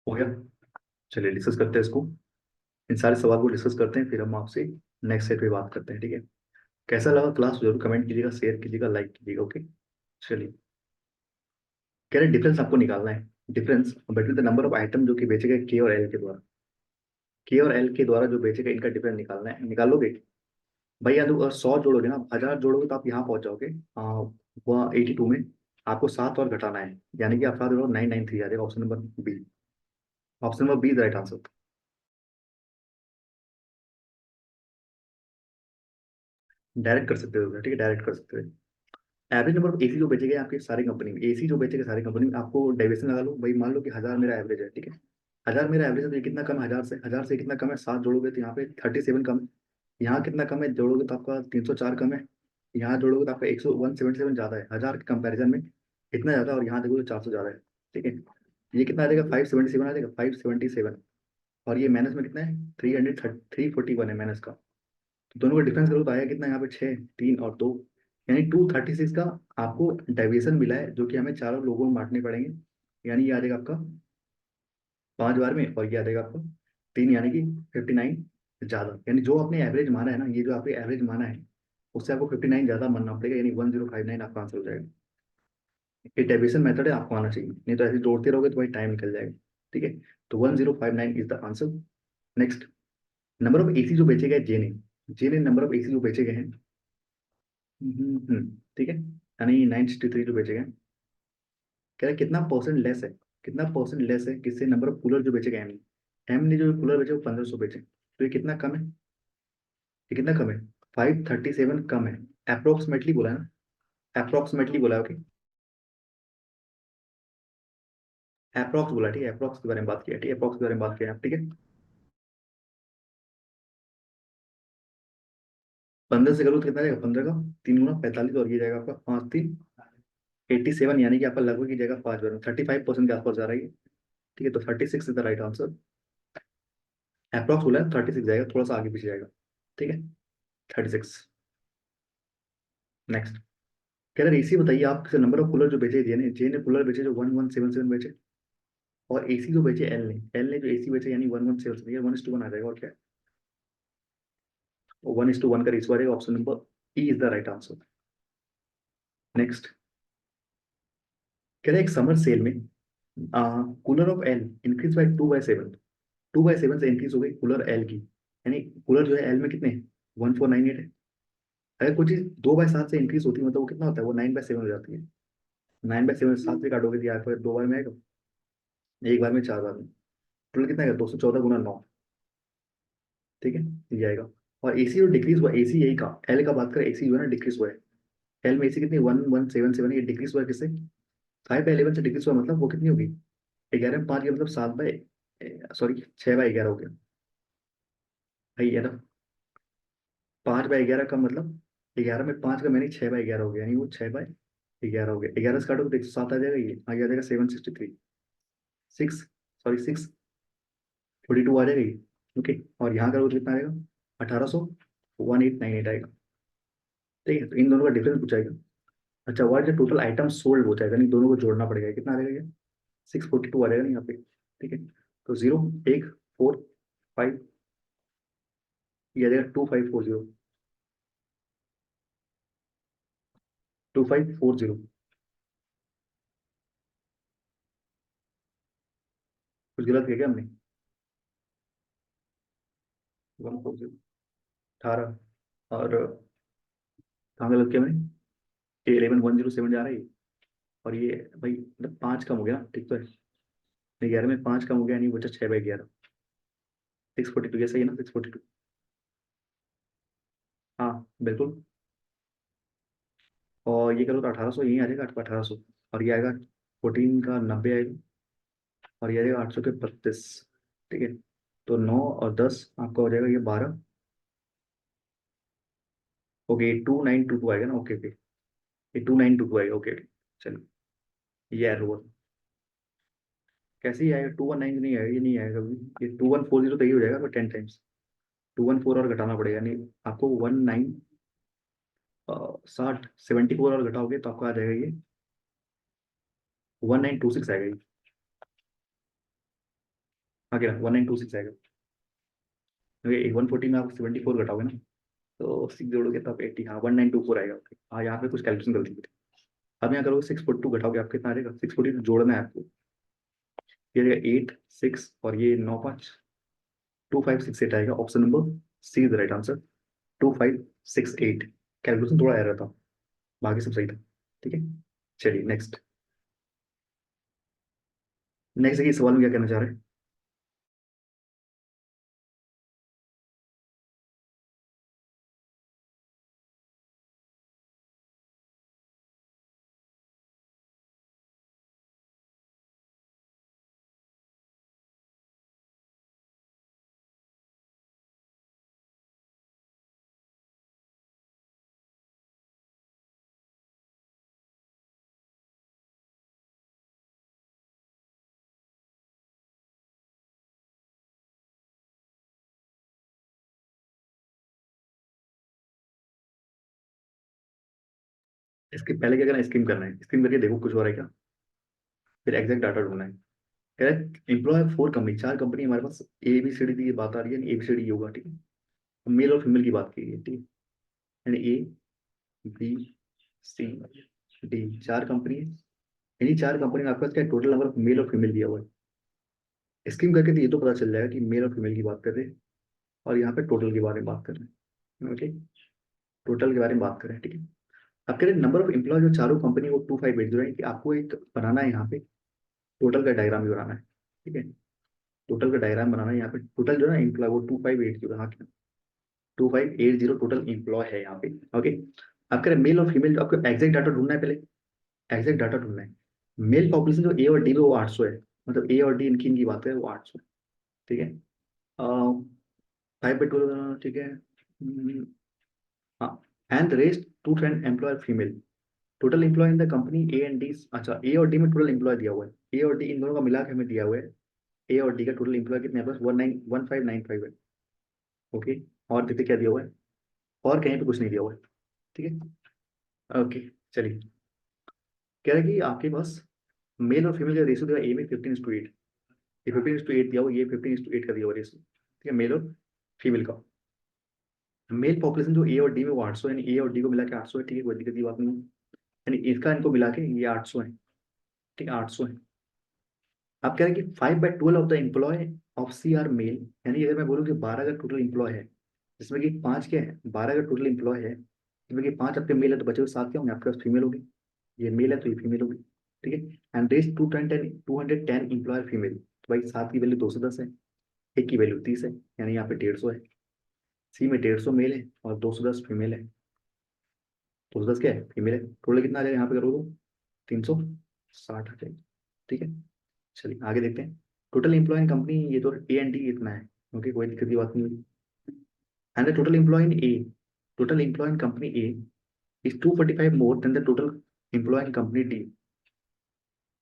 हो गया। चलिए डिस्कस करते हैं इसको, इन सारे सवाल को डिस्कस करते हैं, फिर हम आपसे नेक्स्ट सेट पे बात करते हैं, ठीक है। कैसा लगा क्लास, जरूर कमेंट कीजिएगा, शेयर कीजिएगा, लाइक कीजिएगा, ओके। चलिए, कह रहे डिफरेंस आपको निकालना है, difference between the number of item जो कि बेचे गए के और एल के द्वारा, के और एल के द्वारा जो बेचे गए, इनका डिफरेंस निकालना है, निकालोगे भाई। यार 100 जोड़ोगे ना, 1000 जोड़ोगे तो आप यहाँ पहुंच जाओगे, वह 82 में, आपको 7 और घटाना है, यानी कि आप 7 और 993 आ जाएगा, option number B. Option number B is right answer. Direct कर सकते हो, ठीक है, डायरेक्ट कर सकते हो। एवरेज नंबर ऑफ एसी जो बेचे गए आपके सारी कंपनी में, एसी जो बेचे गए सारी कंपनी में, आपको डेविएशन लगा लो भाई, मान लो कि 1000 मेरा एवरेज है, ठीक है। 1000 मेरा एवरेज है, तो ये कितना कम है 1000 से, 1000 से कितना कम है, 7 जोड़ोगे तो यहाँ पे 37 कम है। यहाँ कितना कम है, जोड़ोगे तो आपका 304 कम है। यहाँ जोड़ोगे तो आपका 177 ज्यादा है, 1000 के कंपेरिजन में इतना ज्यादा, और यहाँ देखो तो 400 ज्यादा है, ठीक है। ये कितना आ जाएगा, 577 आ जाएगा, 577। और ये माइनस में कितना है, 341 है माइनस का। तो दोनों का डिफरेंस करो तो आएगा कितना, यहाँ पे 6 3 और 2, यानी 236 का आपको डेविएशन मिला है, जो कि हमें चारों लोगों में बांटने पड़ेंगे। यानी ये आ जाएगा आपका 5 बार में, और ये आ जाएगा आपका 3, यानी कि 59 ज्यादा, यानी जो आपने एवरेज माना है ना, ये जो आपने एवरेज माना है, उससे आपको 59 ज्यादा मानना पड़ेगा, यानी 1059 आपका आंसर हो जाएगा। ये डेविएशन मेथड है, आपको आना चाहिए, नहीं तो ऐसे जोड़ते रहोगे तो भाई टाइम निकल जाएगा, ठीक है। तो 1059 is the answer. Next, number of AC जो बेचे गए जे ने नंबर ऑफ एसी जो बेचे गए हैं, ठीक है, यानी 963 जो बेचे गए, कह रहे कितना परसेंट लेस है, कितना परसेंट लेस है किससे, नंबर ऑफ कूलर जो बेचे गए एम ने जो कूलर बेचे वो 1500 बेचे, तो ये कितना कम है, ये कितना कम है, 537 कम है। अप्रोक्सीमेटली बोला है ना, अप्रोक्सीमेटली बोला है, ओके। अप्रोक्स बोला, ठीक है, अप्रोक्स के बारे में बात किया, ठीक है, अप्रोक्स के बारे में बात किया, ठीक है। 15 से करो तो कितना जाएगा, 15 का 3 गुना 45, और ये जाएगा आपका 5 3 87, यानी कि आपका लगभग ही जाएगा 5 बार में, 35% के आसपास जा रही है, ठीक है। तो 36 is the right answer. Approx बोला है, 36 जाएगा, थोड़ा सा आगे पीछे जाएगा, ठीक है, 36। नेक्स्ट, कह रहे एसी बताइए आप, नंबर ऑफ कूलर जो बेचे जे ने कूलर बेचे जो 1177 बेचे, और एसी जो बेचे एल ने जो एसी बेचे यानी 1177, 1:1 आ जाएगा, और क्या, 1:1 का रेशियो आएगा, option number E is the right answer. Next, कह रहे एक समर सेल में cooler of L increase by 2/7, 2/7 से इंक्रीज हो गई कूलर एल की, यानी कूलर जो है एल में कितने 1498 है। अगर कोई चीज 2/7 से इंक्रीज होती है मतलब वो कितना होता है, वो 9/7 हो जाती है। 9/7 7 से काटोगे तो यहाँ पर 2 बार में आएगा, एक बार में 4 बार में, टोटल कितना आएगा 214 × 9। ठीक है, ये आएगा। और एसी जो डिक्रीज हुआ, एसी यही का एल का बात करें, एसी जो है ना डिक्रीज हुआ है। एल में एसी कितनी 1177, ये डिक्रीज हुआ है किससे, 5/11 से डिक्रीज हुआ, मतलब वो कितनी होगी 11/5 का मतलब 7 बाई, सॉरी 6/11 हो गया भाई, है ना। 5/11 का मतलब 11 में 5 का मैंने 6/11 हो गया, यानी वो 6/11 हो गया। 11 से काटो तो 107 आ जाएगा, ये आगे आ जाएगा 763, 6 42 आ जाएगा ये। ओके, और यहाँ का वो कितना आएगा 1800, 1898 आएगा। ठीक है, तो इन दोनों का डिफरेंस पूछाएगा। अच्छा, व्हाट जो टोटल आइटम सोल्ड हो जाएगा, नहीं दोनों को जोड़ना पड़ेगा, कितना आ जाएगा ये 642 आ जाएगा ना यहाँ पे। ठीक है, तो 0 1 4 5, ये आ जाएगा 2540, 2540। कुछ गलत किया क्या हमने, 140, 18, और कहाँ गलत किया मैंने, 11107 जा रहा है ये। और ये भाई मतलब 5 कम हो गया ना, ठीक तो है। 11 में 5 कम हो गया, नहीं बचा 6/11, 642, ये सही है ना 642। हाँ बिल्कुल। और ये करो तो 1800 यही आ जाएगा, 1800, और ये आएगा 14 का 90 आएगा, और ये आएगा 800 के 32। ठीक है, तो 9 और 10 आपका हो जाएगा ये 12। ओके, 2922 आएगा ना, ओके ओके, ये 2922 आएगा, ओके ओके। चलो, ये एरर हुआ, कैसे ही आएगा 219 नहीं आएगा, ये नहीं आएगा अभी, ये 2140 तो ही हो जाएगा 10 टाइम्स। 214 और घटाना पड़ेगा, नहीं आपको 74 और घटाओगे तो आपको आ जाएगा ये 1926 आएगा ये। हाँ क्या 1926 आएगा, क्योंकि 140 में आप 74 घटाओगे ना, तो 6 जोड़ोगे तो आप 80, हाँ 1924 आएगा। ओके, हाँ यहाँ पे कुछ कैलकुलेशन गलती हुई थी। अब यहाँ करोगे 642 घटाओगे आप कितना आ जाएगा, 642 जोड़ना है आपको, ये आएगा 8 6, और ये 9 5, 2568 आएगा। Option number C is the right answer, 2568। Calculation थोड़ा एरर था, बाकी सब सही था। ठीक है, चलिए नेक्स्ट। नेक्स्ट देखिए सवाल में क्या कहना चाह रहे हैं। इसके पहले क्या करना है, स्कीम करना है, स्कीम करके देखो कुछ हो रहा है क्या, फिर एग्जैक्ट डाटा ढूंढना है। कह रहा है एम्प्लॉय 4 कंपनी, 4 कंपनी हमारे पास, ए बी सी डी की बात आ रही है, ए बी सी डी होगा। ठीक है, मेल और फीमेल की बात की है। ठीक है, यानी A B C D 4 company है, यानी 4 कंपनी में आपके पास क्या टोटल नंबर ऑफ मेल और फीमेल दिया हुआ है। स्कीम करके तो ये तो पता चल जाएगा कि मेल और फीमेल की बात कर रहे हैं, और यहाँ पे टोटल के बारे में बात कर रहे हैं। ओके, टोटल के बारे में बात कर रहे हैं। ठीक है, अब कह रहे हैं नंबर ऑफ एम्प्लॉय जो 4 कंपनी वो 2580 है, कि आपको एक बनाना है यहाँ पे, टोटल का डायग्राम भी बनाना है। ठीक है, टोटल का डायग्राम बनाना है यहाँ पे, टोटल जो है ना एम्प्लॉय वो 2580, हाँ 2580 टोटल एम्प्लॉय है यहाँ पे। ओके, अब कह रहे मेल और फीमेल, जो आपको एग्जैक्ट डाटा ढूंढना है, पहले एग्जैक्ट डाटा ढूंढना है। मेल पॉपुलेशन जो ए और डी में वो 800 है, मतलब ए और डी इनकी इनकी बात है, वो 800 है। ठीक है, 5/12, ठीक है। हाँ, and rest to trained employ female, total employ in the company A and D, अच्छा ए और डी में टोटल एम्प्लॉय दिया हुआ है, ए और डी इन दोनों का मिला के हमें दिया हुआ है। ए और डी का टोटल एम्प्लॉय कितने हैं बस 1595 है। ओके, और देखते क्या दिया हुआ है, और कहीं पे कुछ नहीं दिया हुआ है। ठीक है, ओके चलिए। कह रहा है कि आपके पास मेल और फीमेल का रेशियो दिया ए में 15:8, ये 15:8 दिया हुआ, ये 15:8 का दिया हुआ रेशियो। ठीक है, मेल और फीमेल का। मेल पॉपुलेशन जो ए और डी में वो 800 है, यानी ए और डी को मिला के 800 है। ठीक है, कोई दिक्कत की बात नहीं है, यानी इसका इनको मिला के ये 800 है। ठीक है, 800 है। आप कह रहे हैं कि 5/12 of the employ of C are male, यानी अगर मैं बोलूँ कि 12 अगर टोटल एम्प्लॉय है, जिसमें कि 5 क्या है, 12 अगर टोटल एम्प्लॉय है, जिसमें कि 5 आपके मेल है, तो बचे हुए 7 क्या होंगे आपके पास, फीमेल होगी। ये मेल है तो ये फीमेल होगी। ठीक है। एंड देश 210 एम्प्लॉयर फीमेल, तो भाई 7 की वैल्यू 210 है, एक की वैल्यू 30 है, यानी यहाँ पे 150 है। सी में 150 मेल है और 210 फीमेल है। 210 क्या है, फीमेल है। टोटल कितना आ जाएगा यहाँ पे करो तो 360 आ जाएगा। ठीक है। चलिए आगे देखते हैं। टोटल एम्प्लॉय इन कंपनी, ये तो ए एंड डी इतना है, ओके कोई दिक्कत की बात नहीं हुई। And the total employ in A, total employ in company A is 245 more than the total employ in company D.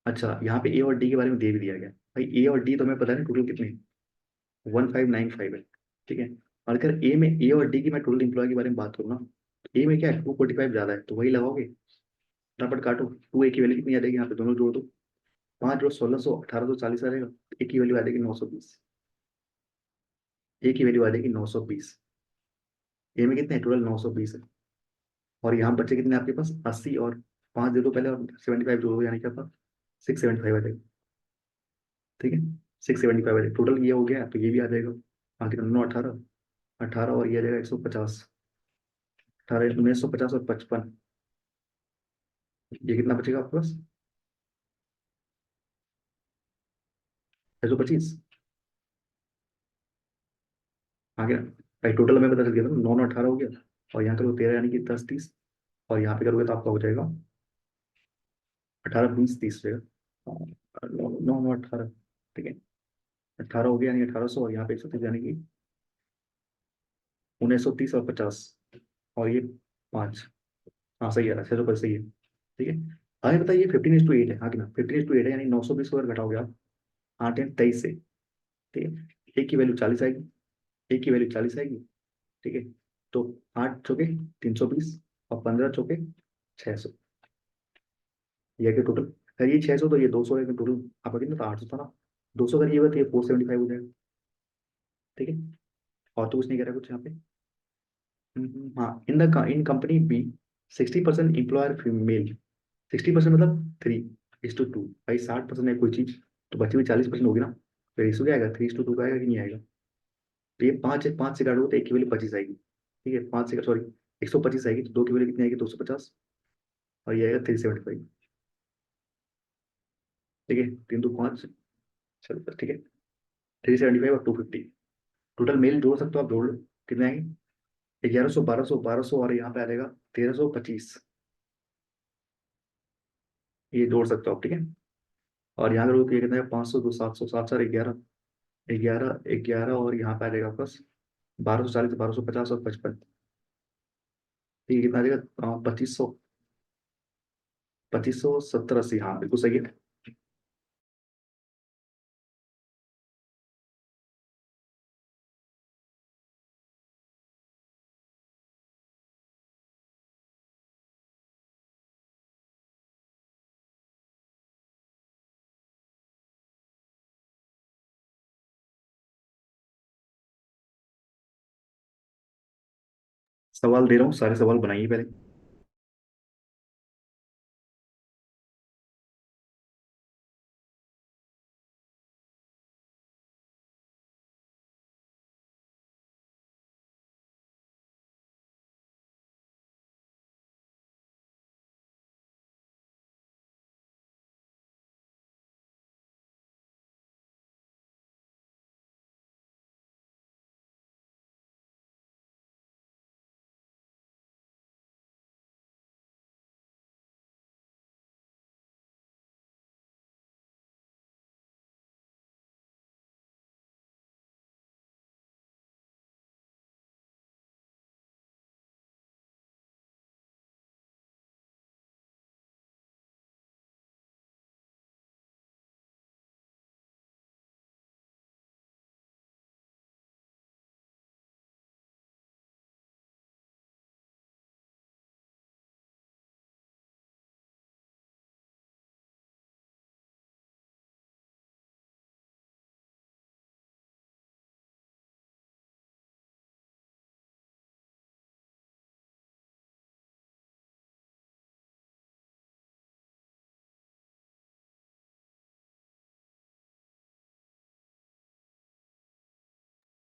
अच्छा, यहाँ पे ए और डी के बारे में दे भी दिया गया। भाई ए और डी तो हमें पता है ना टोटल कितने, 1595 है। ठीक है। और अगर ए में, ए और डी की मैं टोटल एम्प्लॉय के बारे में बात करूँ ना, तो ए में क्या है, 245 ज्यादा है, तो वही लगाओगे। फटाफट काटो, टू ए की वैल्यू कितनी आ जाएगी, यहाँ पे दोनों जोड़ दो। 5 जोड़ 1600, 1840 आ जाएगा। ए की वैल्यू आ जाएगी 920। ए की वैल्यू आ जाएगी 920। ए में कितने टोटल 920 है। और यहाँ बच्चे कितने आपके पास, 80, और 5 दे दो पहले और 75 जोड़ो, यानी क्या था, 675 आ जाएगा। ठीक है। 675 आ जाएगा टोटल, ये हो गया तो ये भी आ जाएगा। बाकी 9 18, 18 और ये आ जाएगा 150। 18 1950 और 55, ये कितना बचेगा आपके पास, 625। आ गया। भाई टोटल हमें पता चल गया था, 9 9 18 हो गया। और यहाँ करोगे 13, यानी कि 10 30। और यहाँ पे करोगे तो आपका हो जाएगा 18 20 30 हो जाएगा। 9 9 18। ठीक है। 18 हो गया यानी 1800, और यहाँ पे 130, यानी कि 1930 और 50, और ये 5। हाँ सही है, 600 पर सही है। ठीक है। हमें पता है ये 15:8 है, हाँ कि ना, 15:8 है, यानी 920 को अगर घटाओगे आप 8 या 23 से। ठीक है। एक की वैल्यू 40 आएगी, एक की वैल्यू 40 आएगी। ठीक है। तो 8 चौके 320, और 15 चौके 600, ये के टोटल। अगर ये 600 तो ये 200 है, तो टोटल आपका कितना था, 800 था ना। 200 अगर ये हुआ तो ये 475 हो जाएगा। ठीक है। और तो कुछ नहीं कह रहा कुछ यहाँ पे। हाँ, इन कंपनी बी 60% एम्प्लॉयर फीमेल। 60% मतलब 3:2। भाई 60% है कोई चीज, तो बची हुई 40% होगी ना। तो रेशो क्या आएगा, 3:2 का आएगा कि नहीं आएगा। तो ये 5 है, 5 से काटोगे तो एक की वैल्यू 25 आएगी। ठीक है। 5 से, सॉरी, 125 आएगी, तो दो की वैल्यू कितनी आएगी, 250। और ये आएगा 375। ठीक है। 3 2 5, चलो बस, ठीक है। 375 और 250, टोटल मेल जोड़ सकते हो आप, जोड़ लो। कितने आएंगे, 1100, 1200, 1200, और यहाँ पे आ जाएगा 1325। ये जोड़ सकते हो आप। ठीक है। और यहाँ करोगे तो ये कितना है, 500 2 700, 7 4 11, 11 11, और यहाँ पे आ जाएगा आपके पास 1240, 1250 और 55। ये कितना आ जाएगा, 2500, 2500 70 80, हाँ बिल्कुल सही है। सवाल दे रहा हूँ, सारे सवाल बनाइए पहले।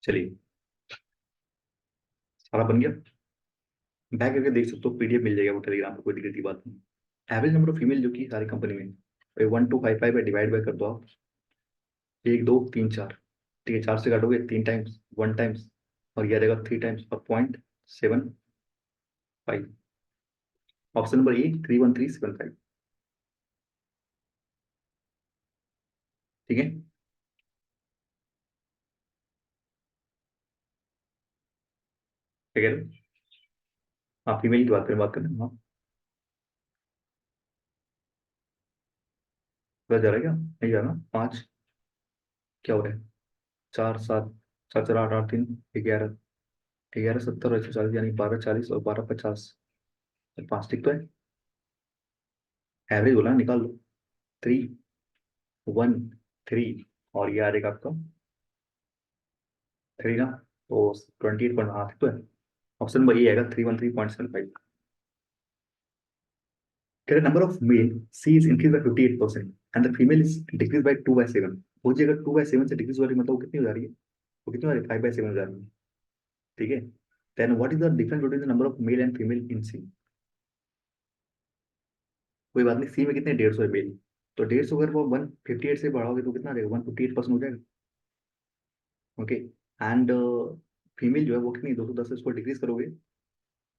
चलिए, सारा बन गया। बैक करके देख सकते हो, पीडीएफ मिल जाएगा वो टेलीग्राम पे, कोई दिक्कत की बात नहीं। एवरेज नंबर ऑफ फीमेल जो कि सारी कंपनी में 1255 है, डिवाइड बाय कर दो आप, 1 2 3 4। ठीक है, 4 से काटोगे 3 टाइम्स, 1 टाइम्स, और ये आ जाएगा 3 टाइम्स और 0.75। ऑप्शन नंबर ए 31375। ठीक है, क्या कह रहे हो? हाँ, फीमेल की बात करें हाँ। बस जा रहा है क्या? नहीं जा रहा ना? 5 क्या हो रहा है? 4 7, 4 4 8 8 3, 11, 11 70 और 140, यानी 12 40 और 12 50। 5 टिक तो है। एवरेज बोला ना, निकाल लो। 3 1 3, और ये आ जाएगा आपका 3 ना, तो 28 हाँ ठीक तो है। ऑप्शन नंबर ए आएगा 313.75। कह number of male C is increase by 58% and the female is decrease by 2/7। वो जी अगर 2/7 से डिक्रीज हो रही है, मतलब वो कितनी हो जा रही है? वो कितनी हो रही है? 5/7 हो जा रही है। ठीक है, then what is the difference between the number of male and female in C? कोई बात नहीं, सी में कितने 150 है मेल, तो 150 अगर वो 158 से बढ़ाओगे तो कितना रहेगा? 158% हो जाएगा। ओके, एंड फीमेल जो है वो कितनी 210 है, उसको डिक्रीज करोगे,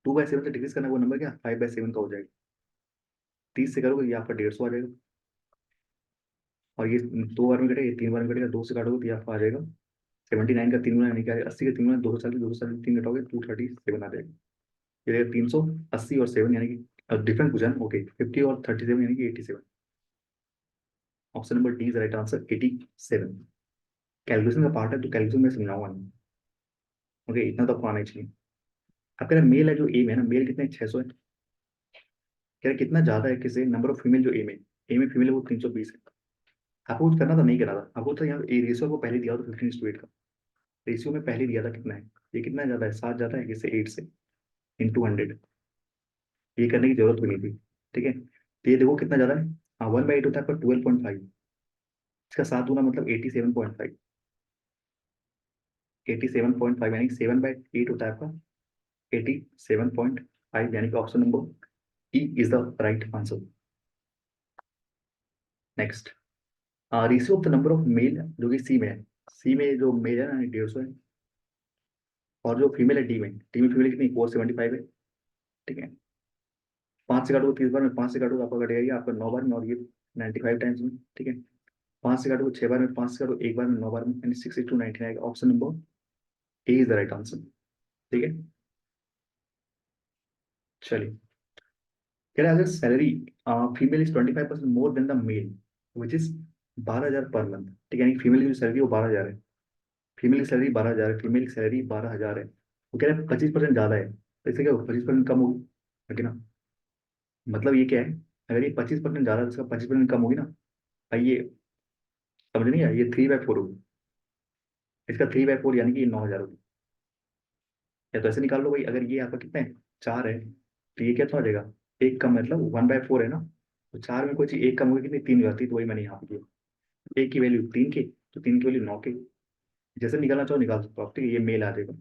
2/7 से डिक्रीज करना, वो नंबर क्या 5/7 का हो जाएगा। 30 से करोगे ये आपका 150 आ जाएगा, और ये 2 बार में कटेगा, ये 3 बार में कटेगा, 2 से काटोगे तो ये आपका आ जाएगा 79 का 3 गुना, यानी क्या है 80 का 3 गुना, 240, 240 3 घटाओगे 237 आ जाएगा। ये रहेगा 380 और 7, यानी कि डिफरेंस पूछा ना। ओके, 50 और 37 यानी कि 87। Option number D is right answer, 87। Calculation का पार्ट है तो कैलकुलेशन में समझाऊंगा नहीं। ओके, इतना तो आपको आना ही चाहिए। अब कह रहे मेल है जो एम है ना, मेल कितने 600 है। कह रहे कितना ज्यादा है किसे, नंबर ऑफ फीमेल जो एम है, एम में फीमेल है वो 320 है। आपको कुछ करना था, नहीं करा था आपको, तो यहाँ रेशियो को पहले दिया था 15:8 का। रेशियो में पहले दिया था कितना है, ये कितना ज्यादा है, 7 ज्यादा है किससे, 8 से, इंटू 100। ये करने की जरूरत भी नहीं थी। ठीक है, तो ये देखो कितना ज्यादा है। हाँ, 1/8 होता है आपका 12.5, इसका 7 गुना मतलब 87.5। 87.5 यानी 7/8 होता है आपका 87.5, यानी कि option number E is the right answer. Next, ratio of the number of male जो कि सी में है, सी में जो मेल है ना 150 है, और जो फीमेल है डी में फीमेल कितनी 475 है। ठीक है, 5 से काटोगे 30 बार में, 5 से काटोगे आपका कटेगा ये आपका 9 बार में, और ये 95 टाइम्स में। ठीक है, 5 से काटोगे 6 बार में, 5 से काटो 1 बार में, 9 बार में, यानी 6 into 19 आएगा। Option number A is the right answer. ठीक है, चलिए, कह रहा है salary female is 25% more than the male which is 12,000 per month. ठीक है, यानी फीमेल की जो सैलरी वो 12,000 है। फीमेल की सैलरी 12,000 है, फीमेल की सैलरी 12,000 है, वो कह रहा है 25% ज्यादा है, तो इससे क्या होगा, 25% कम होगी। है कि ना? मतलब ये क्या है, अगर ये 25% ज्यादा है तो इसका 25% कम होगी ना। भाई ये समझ नहीं आया, ये 3/4 होगी, इसका 3/4 यानी कि ये 9,000 होगी। या तो ऐसे निकाल लो भाई, अगर ये आपका कितना है, 4 है, तो ये क्या तो आ जाएगा, एक कम, मतलब 1/4 है ना, तो 4 में कोई चीज एक कम होगी कितनी, 3 हो जाती है, तो वही मैंने यहाँ पे किया। एक की वैल्यू 3 के, तो 3 की वैल्यू 9 के, जैसे निकालना चाहो निकाल सकते हो आप। ठीक है, ये मेल आ जाएगा।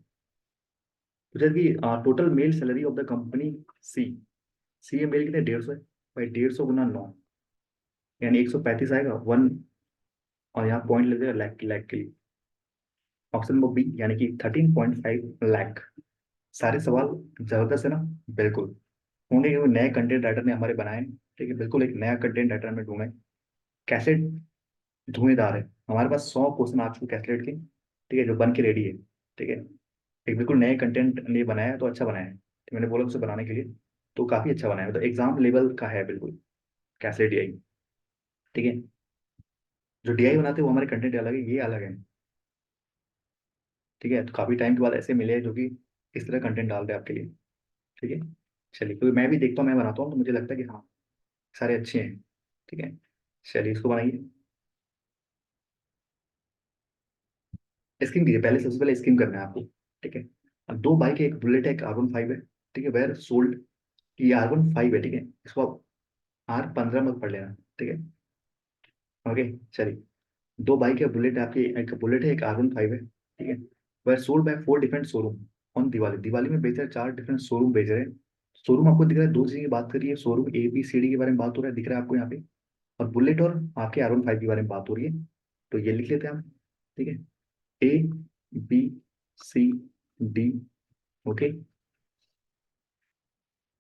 तो जैसे कि total male salary of the company C, C में मेल कितने 150 है, भाई 150 गुना 9, यानी 135 आएगा वन, और यहाँ पॉइंट लग जाएगा लाख के लिए। ऑप्शन नंबर बी यानी कि 13.5 लाख। सारे सवाल जबरदस्त है ना? बिल्कुल, होंगे क्योंकि नए कंटेंट राइटर ने हमारे बनाए हैं। ठीक है, बिल्कुल एक नया कंटेंट राइटर हमें ढूंढे, कैसेट धुएंधार है। हमारे पास 100 क्वेश्चन आ चुके कैसेट के, ठीक है, जो बन के रेडी है। ठीक है, एक बिल्कुल नए कंटेंट ने बनाया है, तो अच्छा बनाया है, तो मैंने बोला उसे बनाने के लिए, तो काफी अच्छा बनाया है, तो एग्जाम लेवल का है बिल्कुल, कैसेट डीआई। ठीक है, जो डीआई बनाते हैं वो हमारे कंटेंट अलग है, ये अलग है। ठीक है, तो काफी टाइम के बाद ऐसे मिले हैं जो कि इस तरह कंटेंट डाल रहे हैं आपके लिए। ठीक है, चलिए, क्योंकि मैं भी देखता हूँ, मैं बनाता हूँ, तो मुझे लगता है कि हाँ सारे अच्छे हैं। ठीक है, चलिए इसको बनाइए। स्कीम कीजिए, पहले सबसे पहले स्कीम करना है आपको। ठीक है, अब 2 बाइक है, एक बुलेट है, एक R15 है। ठीक है, वेर सोल्ड, ये R15 है। ठीक है, इसको आप R15 मत पढ़ लेना। ठीक है, ओके, चलिए, 2 बाइक है, बुलेट है आपकी, एक बुलेट है, एक R15 है। ठीक है, वह sold by 4 different showroom on Diwali. Diwali में बेच रहे हैं, 4 डिफरेंट शोरूम बेच रहे हैं। शोरूम आपको दिख रहा है, दो चीज़ की बात करिए, शोरूम ABCD के बारे में बात हो रहा है, दिख रहा है आपको यहाँ पे। और बुलेट और आपके R15 के बारे में बात हो रही है। तो ये लिख लेते हैं हम, ठीक है। ABCD, okay.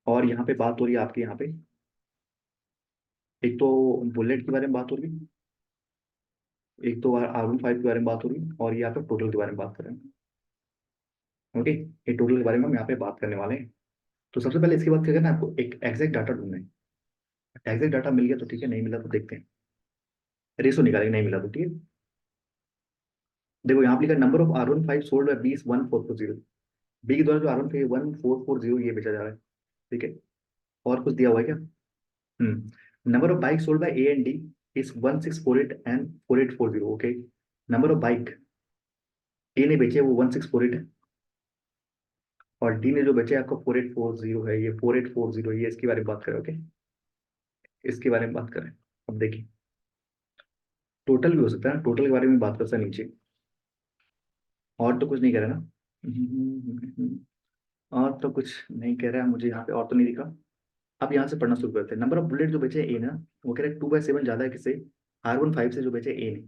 और यहाँ पे बात हो रही है आपके यहाँ पे, एक तो बुलेट के बारे में बात हो रही है, एक तो R15 के बारे में बात हो रही है, और ये यहाँ पे टोटल के बारे में बात कर रहे हैं। ओके, ये टोटल के बारे में हम यहाँ पे बात करने वाले हैं। तो सबसे पहले इसके बाद क्या करना है आपको, एक एग्जैक्ट डाटा ढूंढना है। एग्जैक्ट डाटा मिल गया तो ठीक है, नहीं मिला तो देखते हैं, रेशो निकालेंगे, नहीं मिला तो ठीक है। देखो यहाँ पे लिखा number of R15 sold by 20 1440। B के द्वारा जो R15 1440 ये बेचा जा रहा है, ठीक है। और कुछ दिया हुआ है क्या? Number of bike sold by A and D इज 1648 and 4840, okay. Number of bike A ने बेचे वो 1648 है, और डी ने जो बेचे आपका 4840 है, ये 4840, ये इसके बारे में बात करें, ओके। इसके बारे में बात करें। अब देखिए, टोटल भी हो सकता है ना, टोटल के बारे में बात कर सकते हैं नीचे। और तो कुछ नहीं कह रहा ना। और तो कुछ नहीं कह रहा है मुझे यहाँ पे, और तो नहीं दिखा। अब यहाँ से पढ़ना शुरू करते हैं। नंबर ऑफ बुलेट जो बेचे ए ना, वो कह रहे हैं 2/7 ज्यादा है किससे, R15 से जो बेचे ए ने।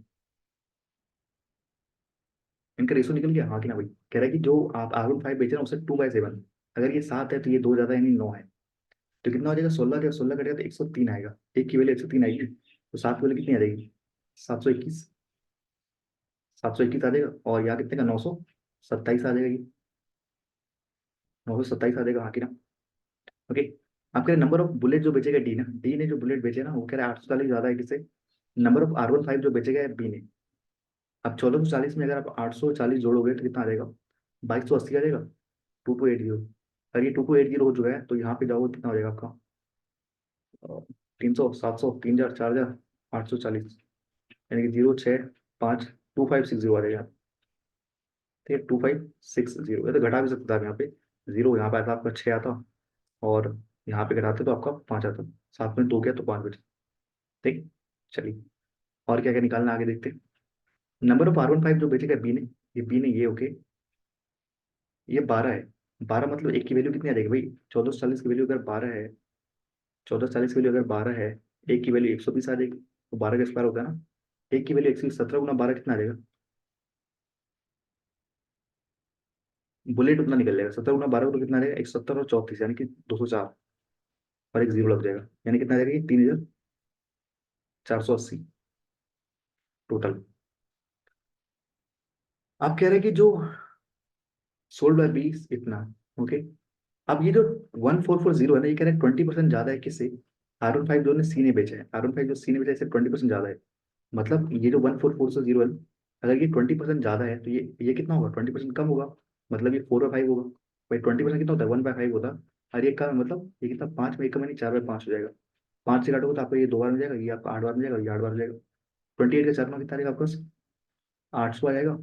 इनका रेशो निकल गया, हाँ कि ना भाई? कह रहा है कि जो आप R15 बेच रहे हैं उससे 2/7, अगर ये 7 है तो ये 2 ज्यादा यानी 9 है। तो कितना हो जाएगा, 16 का 16 कटेगा तो 103 आएगा, एक की वैल्यू 103 आएगी। तो 7 की वैल्यू कितनी आ जाएगी, 721। 721 आ जाएगा, और यहाँ कितने का, 927 आ जाएगा, ये 927 आ जाएगा, हाँ कि ना? ओके। आपके नंबर ऑफ बुलेट जो बेचेगा डी ना, डी ने जो बुलेट बेचे ना, वो कह रहा है 840 ज्यादा है किससे, नंबर ऑफ R15 जो बेचेगा बी ने। अब 1440 में अगर आप 840 जोड़ोगे तो कितना आ जाएगा, 2280 आ जाएगा, 2280। अगर ये 2280 हो चुका है तो यहाँ पे जाओगे कितना हो जाएगा आपका, 300, 700, 3000, 4000, 840, यानी कि 0, 6, 5, 2560 आ जाएगा। ठीक है, 2560, ये तो घटा भी सकता था यहाँ पे, जीरो यहाँ पे आता आपका 6 आता, और यहाँ पे घटाते तो आपका 5 आता, साथ में 2 गया तो 5 बचे। ठीक, चलिए। और क्या क्या निकालना आगे देखते हैं। नंबर ऑफ R15 जो बेचेगा बी ने, ये बी ने, ये ओके, ये 12 है। 12 मतलब एक की वैल्यू कितनी आ जाएगी भाई, 1440 की वैल्यू अगर 12 है, 1440 की वैल्यू अगर 12 है, एक की वैल्यू 120 आ जाएगी, तो 12 का स्क्वायर होता है ना। एक की वैल्यू 120, 17 × 12 कितना आ जाएगा, बुलेट उतना निकल जाएगा, 17 × 12 तो कितना आ जाएगा, 170 और 34, यानी कि 204, और एक जीरो लग जाएगा, यानी कितना आ जाएगा, 3480 टोटल। आप कह रहे हैं कि जो सोल्ड बाय 20 इतना, ओके। अब ये जो 1440 है ना, ये कह रहे हैं 20% ज्यादा है किससे, R15 जो ने सी ने बेचा है, R15 जो सी ने बेचा है इससे 20% ज्यादा है। मतलब ये जो 1440 है, अगर ये 20% ज्यादा है तो ये कितना होगा, 20% कम होगा, मतलब ये 4/5 होगा। भाई 20% कितना होता है, 1/5 होता है। और ये का मतलब ये कितना, 5 में 1 का यानी 4/5 हो जाएगा। 5 से काटोगे तो आपको ये 2 बार मिल जाएगा, ये आपका 8 बार मिल जाएगा, ये 8 बार मिल जाएगा। 28 का 4 में कितना आएगा आपका, 800 आ जाएगा।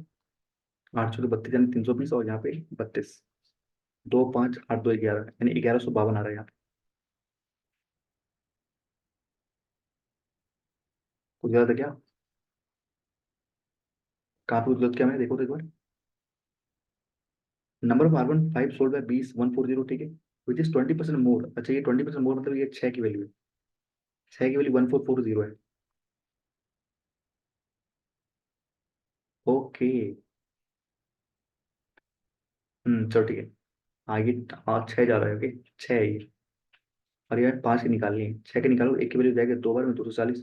800 तो 32 यानी 320, और यहाँ पे 32, 2, 5, 8, 2, 11, यानी 1152 आ रहा है यहाँ पे। कुछ ज्यादा था क्या, कहाँ पे गलत क्या, मैं देखो तो एक बार। Number of R15 sold by 20 140, ठीक है, विच इज 20% मोर। अच्छा, ये 20% मोर मतलब ये 6 की वैल्यू है, 6 की वैल्यू 1440 है। ओके। चलो ठीक है। आगे, हाँ 6 जा रहा है, ओके। 6 है ये, और यार 5 की निकालनी है, 6 के निकालो, एक की वैल्यू जाएगी 2 बार में 240,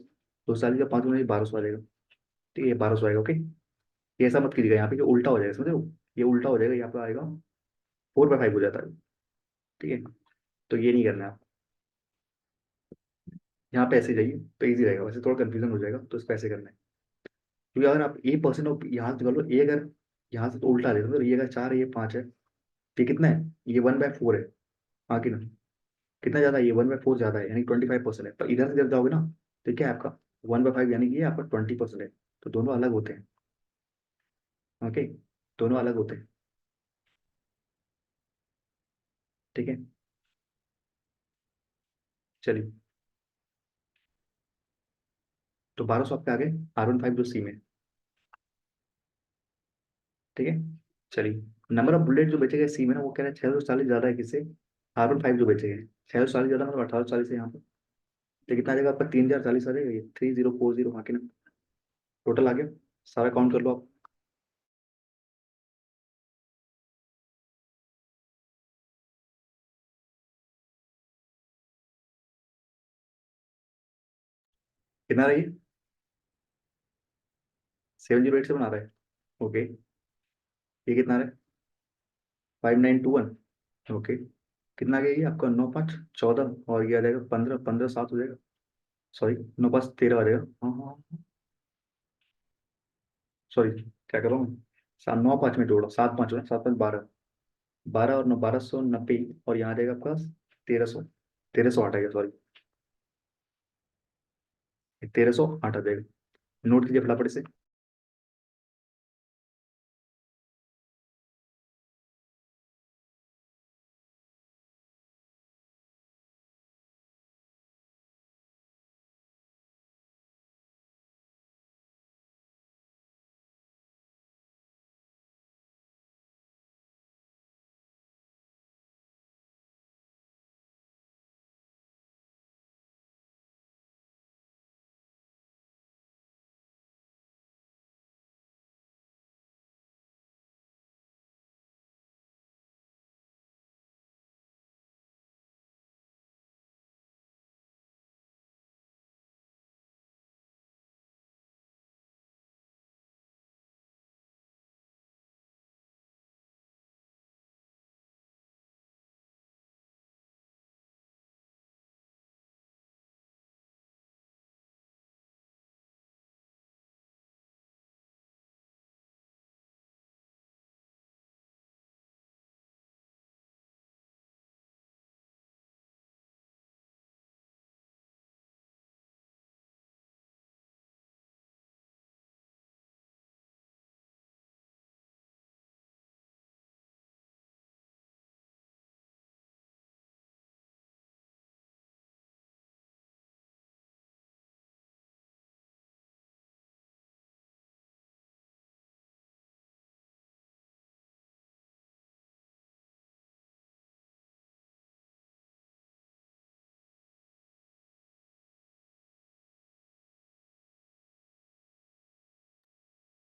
240 का 5 में 1200 आ जाएगा। ठीक है, ये 1200 आएगा, ओके। ये ऐसा मत कीजिएगा यहाँ पे, जो उल्टा हो जाएगा, समझे हो? ये उल्टा हो जाएगा, यहाँ पे आएगा 4/5 हो जाता है। ठीक है, तो ये नहीं करना है। यहाँ पे ऐसे जाइए तो इजी रहेगा, वैसे थोड़ा कंफ्यूजन हो जाएगा, तो इस पे ऐसे करना है। क्योंकि अगर आप A% ऑफ यहाँ से निकालो, ए अगर यहाँ से तो उल्टा आ जाएगा, तो ये अगर 4 है, ये 5 है, तो ये कितना है, ये 1/4 है। आगे ना, कितना ज्यादा है, ये 1/4 ज्यादा है, यानी 25% है। पर इधर से जब जाओगे ना, तो क्या है आपका 1/5, यानी कि ये आपका 20% है। तो दोनों अलग होते हैं, ओके, दोनों अलग होते हैं। ठीक है, चलिए। तो 1200 आपके आगे R15 जो सी में, ठीक है। चलिए, नंबर ऑफ बुलेट जो बेचे गए सी में ना, वो कह रहे हैं 640 ज्यादा है किससे, R15 जो बेचे गए 640 ज्यादा, मतलब 1840 है यहाँ पे। तो कितना आ जाएगा आपका, 3040 आ जाएगा, ये 3040 वहाँ के ना, टोटल आ गया। सारा काउंट कर लो आप। कितना रही है, 7087 आ रहा है। ओके, ये कितना आ रहा है, 5921। ओके, कितना आ गया ये आपका, 9 5 14, और ये आ जाएगा 15 15 7 हो जाएगा। सॉरी, 9 5 13 आ जाएगा। हाँ हाँ हाँ। सॉरी, क्या कर रहा हूँ, 9 5 में जोड़ा, 7 5 हो ना, 7 5 12, 12 और 1290, और यहाँ आ जाएगा आपका 1300, 1308 आ गया, सॉरी, 1308 आ जाएगा। नोट कीजिए फटाफट से।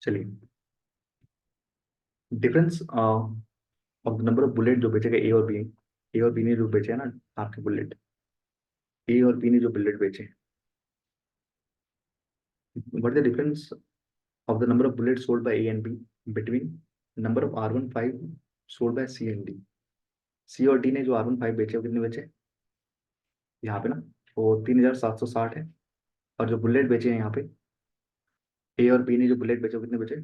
चलिए, difference of the number of bullet जो बेचे गए ए और बी, ए और बी ने जो बेचे हैं ना आपके बुलेट, ए और बी ने जो बुलेट बेचे, what the difference of the number of bullet sold by A and B between number of R15 sold by C and D. C और डी ने जो R15 बेचे वो कितने बेचे, यहाँ पे ना, वो 3760 है। और जो बुलेट बेचे हैं यहाँ पे, ए और बी ने जो बुलेट बेचे वो कितने बेचे,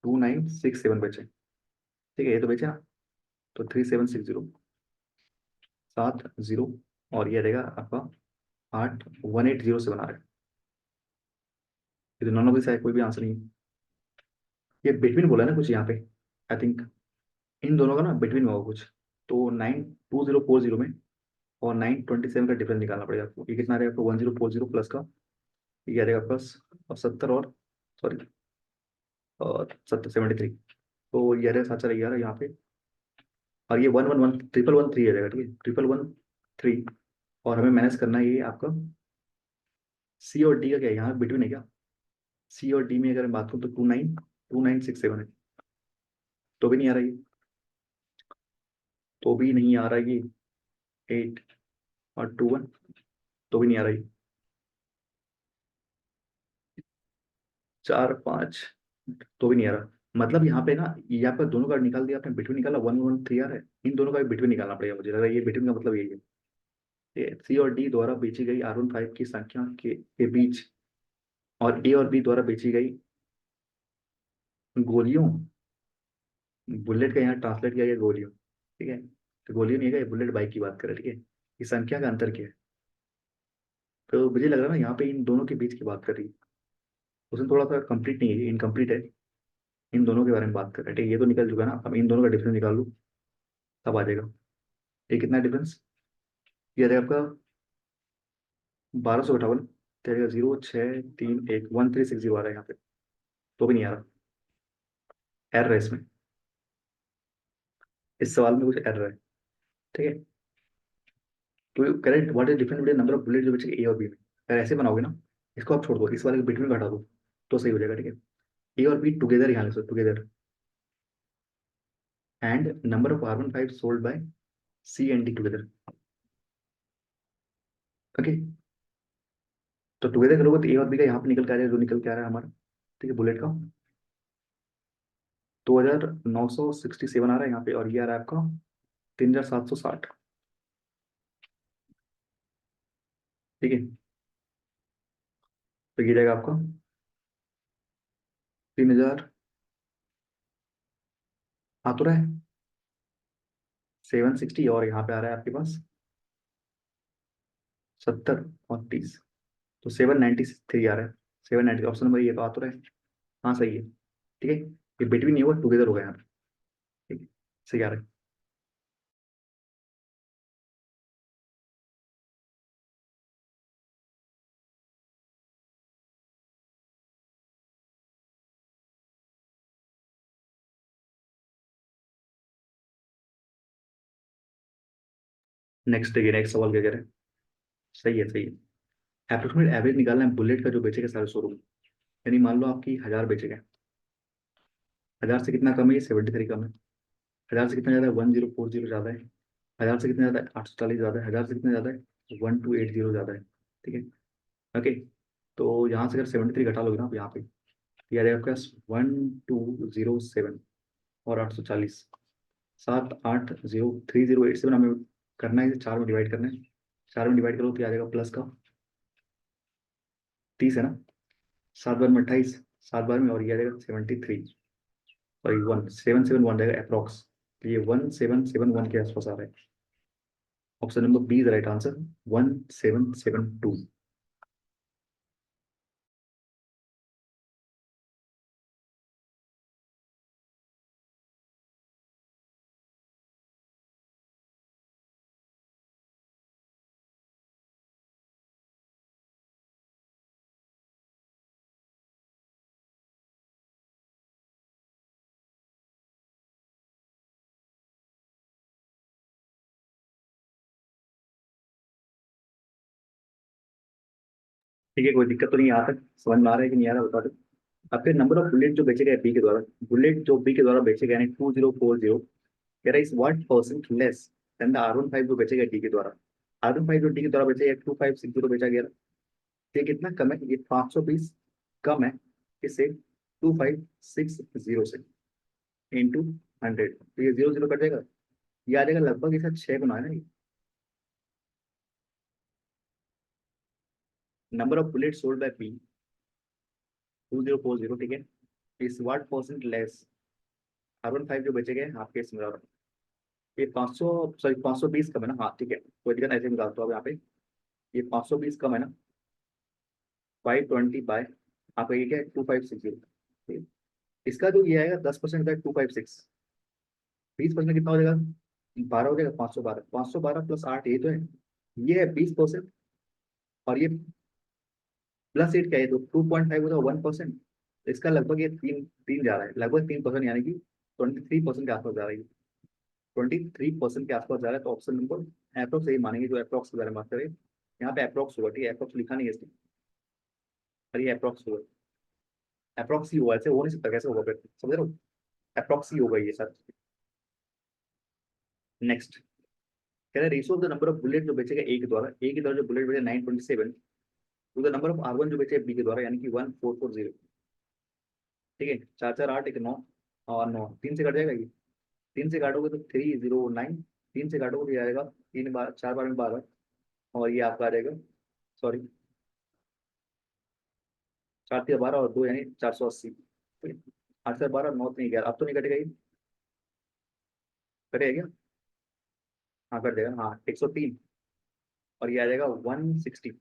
2967 बेचे। ठीक है, ये तो बेचे ना, तो 3760, 7 0, और ये रहेगा आपका 81807 आ रहा है। ये तो नॉन ऑफ दिस है, कोई भी आंसर नहीं है। ये बिटवीन बोला है ना कुछ यहाँ पे, आई थिंक इन दोनों का ना बिटवीन में होगा कुछ। तो 92040 में और 927 का डिफरेंस निकालना पड़ेगा आपको। ये कितना रहेगा आपको, 1040 प्लस का, ये आ जाएगा प्लस, और 70, और सॉरी, और 70 73, तो ये आ रहेगा 7 4 11 यहाँ पे, और ये 1 1 1 1 1 1 3 आ जाएगा। ठीक है, 1 1 1 3, और हमें मैनेज करना है ये आपका सी और डी का क्या है, यहाँ बिटवीन है क्या। सी और डी में अगर मैं बात करूँ तो 29 2967 है, तो भी नहीं आ रहा ये, तो भी नहीं आ रहा ये, 8 और 2 1, तो भी नहीं आ रहा ये, 4 5, तो भी नहीं आ रहा। मतलब यहाँ पे ना, यहाँ पर दोनों का निकाल दिया आपने, बिटवीन निकाला, 1 1 3 आ रहा है, इन दोनों का भी बिटवीन निकालना पड़ेगा, मुझे लग रहा है ये बिटवीन का मतलब यही है। सी और डी द्वारा बेची गई R15 की संख्या के बीच, और ए और बी द्वारा बेची गई गोलियों, बुलेट का यहाँ ट्रांसलेट किया गया गोलियों। ठीक है, तो गोलियों नहीं है, ये बुलेट बाइक की बात करें। ठीक है, इस संख्या का अंतर क्या है, तो मुझे लग रहा है ना यहाँ पे इन दोनों के बीच की बात कर रही है। उसमें थोड़ा सा कंप्लीट नहीं है, इनकम्प्लीट है। इन दोनों के बारे में बात कर रहे हैं। ठीक है, ये तो निकल चुका है ना, अब इन दोनों का डिफरेंस निकाल लूँ, तब आ जाएगा। ये कितना डिफरेंस, ये आ जाएगा आपका 1258, तेरह 0 6 3 1 1360 आ रहा है यहाँ पे, तो भी नहीं आ रहा, एरर है इसमें। इस सवाल में कुछ एरर है। ठीक है, तो correct what is different between number of bullet जो बचेगा ए और बी में। अगर ऐसे बनाओगे ना, इसको आप छोड़ दो, इस वाले को बिटवीन घटा दो, तो सही हो जाएगा। ठीक है, ए और बी टुगेदर, यहाँ से together, and number of R15 sold by C and D together. Okay, तो टुगेदर करोगे तो ए और बी का यहाँ पे निकल के आ जाएगा, जो निकल के आ रहा है हमारा। ठीक है, बुलेट का 2967 आ रहा है यहाँ पे, और ये आ रहा है आपका 3760। ठीक है, तो ये जाएगा आपका 3000, आ तो रहा है 760, और यहाँ पे आ रहा है आपके पास 70 और 30, तो 793 आ रहा है। 790, ऑप्शन नंबर ये तो आ तो रहा है। हाँ सही है। ठीक है, ये बिटवीन नहीं होगा, टुगेदर होगा यहाँ पे। ठीक है, सही आ रहा है। नेक्स्ट देखिए, नेक्स्ट सवाल क्या कह रहे हैं। सही है, सही है। अप्रोक्सीमेट एवरेज निकालना है बुलेट का जो बेचेगा सारे शोरूम। यानी मान लो आपकी 1000 बेचेगा, 1000 से कितना कम है, ये 73 कम है। 1000 से कितना ज्यादा है, 1040 ज्यादा है। 1000 से कितना ज्यादा है, 840 ज्यादा है। 1000 से कितना ज्यादा है, 1280 ज्यादा है। ठीक है, ओके। तो यहाँ से अगर 73 घटा लोगे ना आप यहाँ पे, तो ये आ जाएगा आपके पास 1207 और 840, 7803087। हमें करना है, इसे 4 में डिवाइड करना है। 4 में डिवाइड करो तो ये आ जाएगा प्लस का 30 है ना, 7 बार में 28, 7 बार में, और ये आ जाएगा 73, और ये 1771 जाएगा अप्रॉक्स। तो ये 1771 के आसपास आ रहा है। Option number B is right answer, 1772। ठीक है, कोई दिक्कत तो नहीं, यहाँ तक समझ में आ रहा है कि नहीं आ रहा, बता दो। अब फिर नंबर ऑफ बुलेट जो बेचे गए बी के द्वारा, बुलेट जो बी के द्वारा बेचे गए, यानी 2040, कह रहा है is what percent less than the R15 जो बेचे गए डी के द्वारा। R15 जो डी के द्वारा बेचे गए 2560 बेचा गया, ये कितना कम है, ये 520 कम है इससे, 2560 से इंटू 100, तो ये 0 0 कट जाएगा, ये आ जाएगा लगभग इसका 6 गुना है ना ये। Number of bullet sold by P 2040, ठीक है, इस व्हाट परसेंट लेस, R15 जो बेचे गए आपके इसमें, ये 500, सॉरी 520 कम है ना, हाँ ठीक है, कोई दिक्कत नहीं, ऐसे निकालता हूँ अब यहाँ पे। ये 520 कम है ना, 520 बाय आपका ये क्या है, 2560। इसका जो ये आएगा 10% का 256, 20% कितना हो जाएगा, 12 हो जाएगा, 512, 512 प्लस 8 ये तो है, ये है 20%, और ये प्लस 8 क्या है, तो 2.5 होगा 1%। इसका लगभग ये तीन तीन जा रहा है, लगभग 3%, यानी कि 23% के आसपास जा रहा है। 23% के आसपास जा रहा है, तो ऑप्शन नंबर अप्रोक्स सही मानेंगे, जो अप्रोक्स के बारे में बात करें। यहाँ पे अप्रोक्स होगा, ठीक है, अप्रोक्स लिखा नहीं है इसमें, पर ये अप्रोक्स होगा। अप्रोक्स ही हुआ, ऐसे हो नहीं सकता, कैसे होगा फिर, समझ रहे हो, अप्रोक्स ही होगा ये सर। नेक्स्ट कह रहा है ratio of the number of bullet जो बेचेगा ए के द्वारा, ए के द्वारा जो बुलेट बेचे 927, to the number of R1 जो बेचे बी के द्वारा, यानी कि 1440। ठीक है, 4 4 8 एक 9, और 9 3 से कट जाएगा ये, 3 से काटोगे तो 309, 3 से काटोगे तो ये आएगा 3 बार, 4 बार में 12, और ये आपका आ जाएगा, सॉरी 4 3 12 और 2 यानी 480। ठीक है, 8 4 12 9 3 11, अब तो नहीं कटेगा ये, कटेगा क्या, हाँ कट जाएगा, हाँ 103, और ये आ जाएगा 160,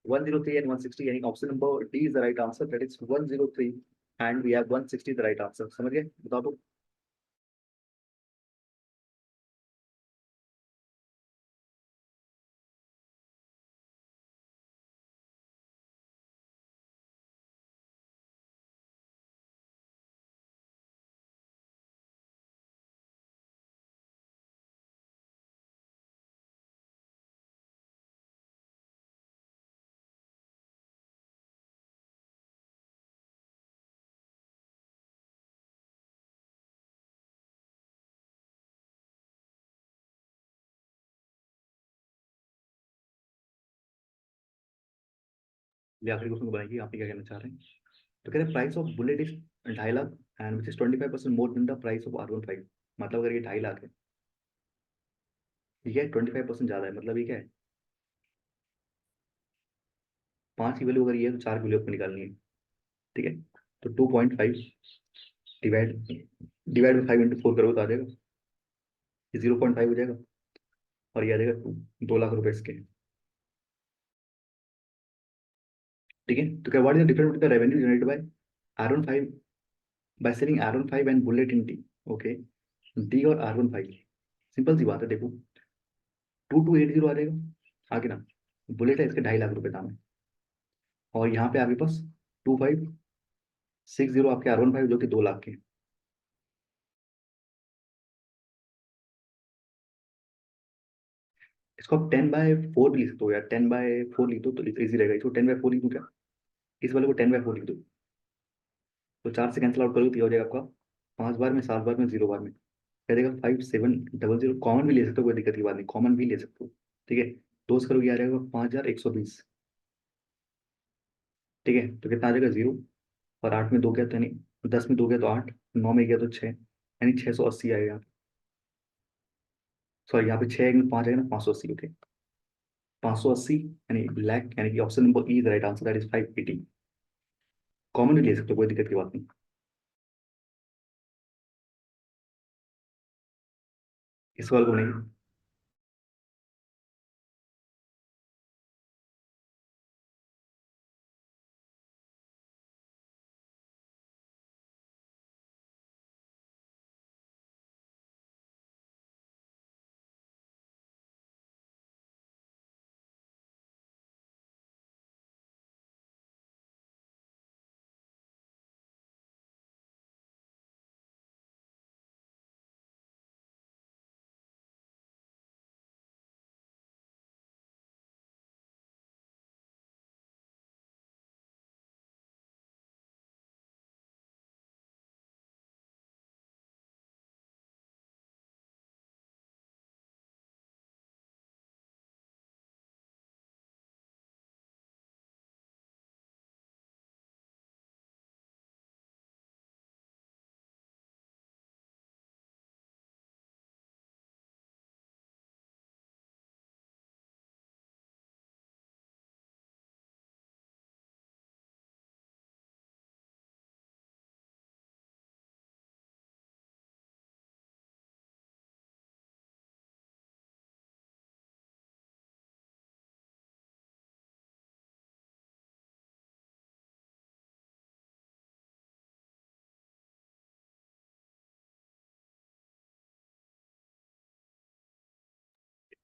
103 एंड 160, यानी option number D is the right answer, that is 103 and we have 160 the right answer. समझ गए, बताओ तो। ये आखिरी क्वेश्चन को बनाइए, आप क्या कहना चाह रहे हैं। तो कह रहे price of bullet is 2.5 lakh and which is 25% more than the price of R15। मतलब अगर ये 2.5 लाख है, ठीक है, 25% ज्यादा है, मतलब ये क्या है, 5 की वैल्यू अगर ये है तो 4 की वैल्यू आपको निकालनी है। ठीक है, तो 2.5 डिवाइड डिवाइड बाई 5 इंटू 4 करोगे तो आ जाएगा, ये 0.5 हो जाएगा, और ये आ जाएगा 2 लाख रुपए इसके। ठीक है, तो क्या what is the difference between the revenue generated by R15 by selling R15 and bullet in D. Okay, D और R15, सिंपल सी बात है, देखो 2280 आ जाएगा आगे ना, बुलेट है इसके 2.5 लाख रुपए दाम है, और यहाँ पे आपके पास 2560 आपके R15 जो कि 2 लाख के। इसको आप 10/4 भी लिख सकते हो यार, 10/4 लिख दो तो इजी रहेगा, इसको 10/4 लिख दो क्या, इस वाले को 10/4 लिख दो, तो 4 से कैंसिल आउट करोगे तो ये हो जाएगा आपका 5 बार में, 7 बार में, 0 बार में, क्या देगा 5700। कॉमन भी ले सकते हो, कोई दिक्कत की बात नहीं, कॉमन भी ले सकते हो। ठीक है, तो उस करोगे आ जाएगा 5120। ठीक है, तो कितना आ जाएगा 0, और 8 में 2 गया तो यानी 10 में 2 गया तो 8, 9 में गया तो 6, यानी 680 आएगा। सॉरी, यहाँ पे 6 में 5 आएगा ना, 580। ओके, 580 यानी लाख, यानी कि option number E is right answer, that is 580। Common भी ले सकते हो, कोई दिक्कत की बात नहीं। इस सवाल को नहीं,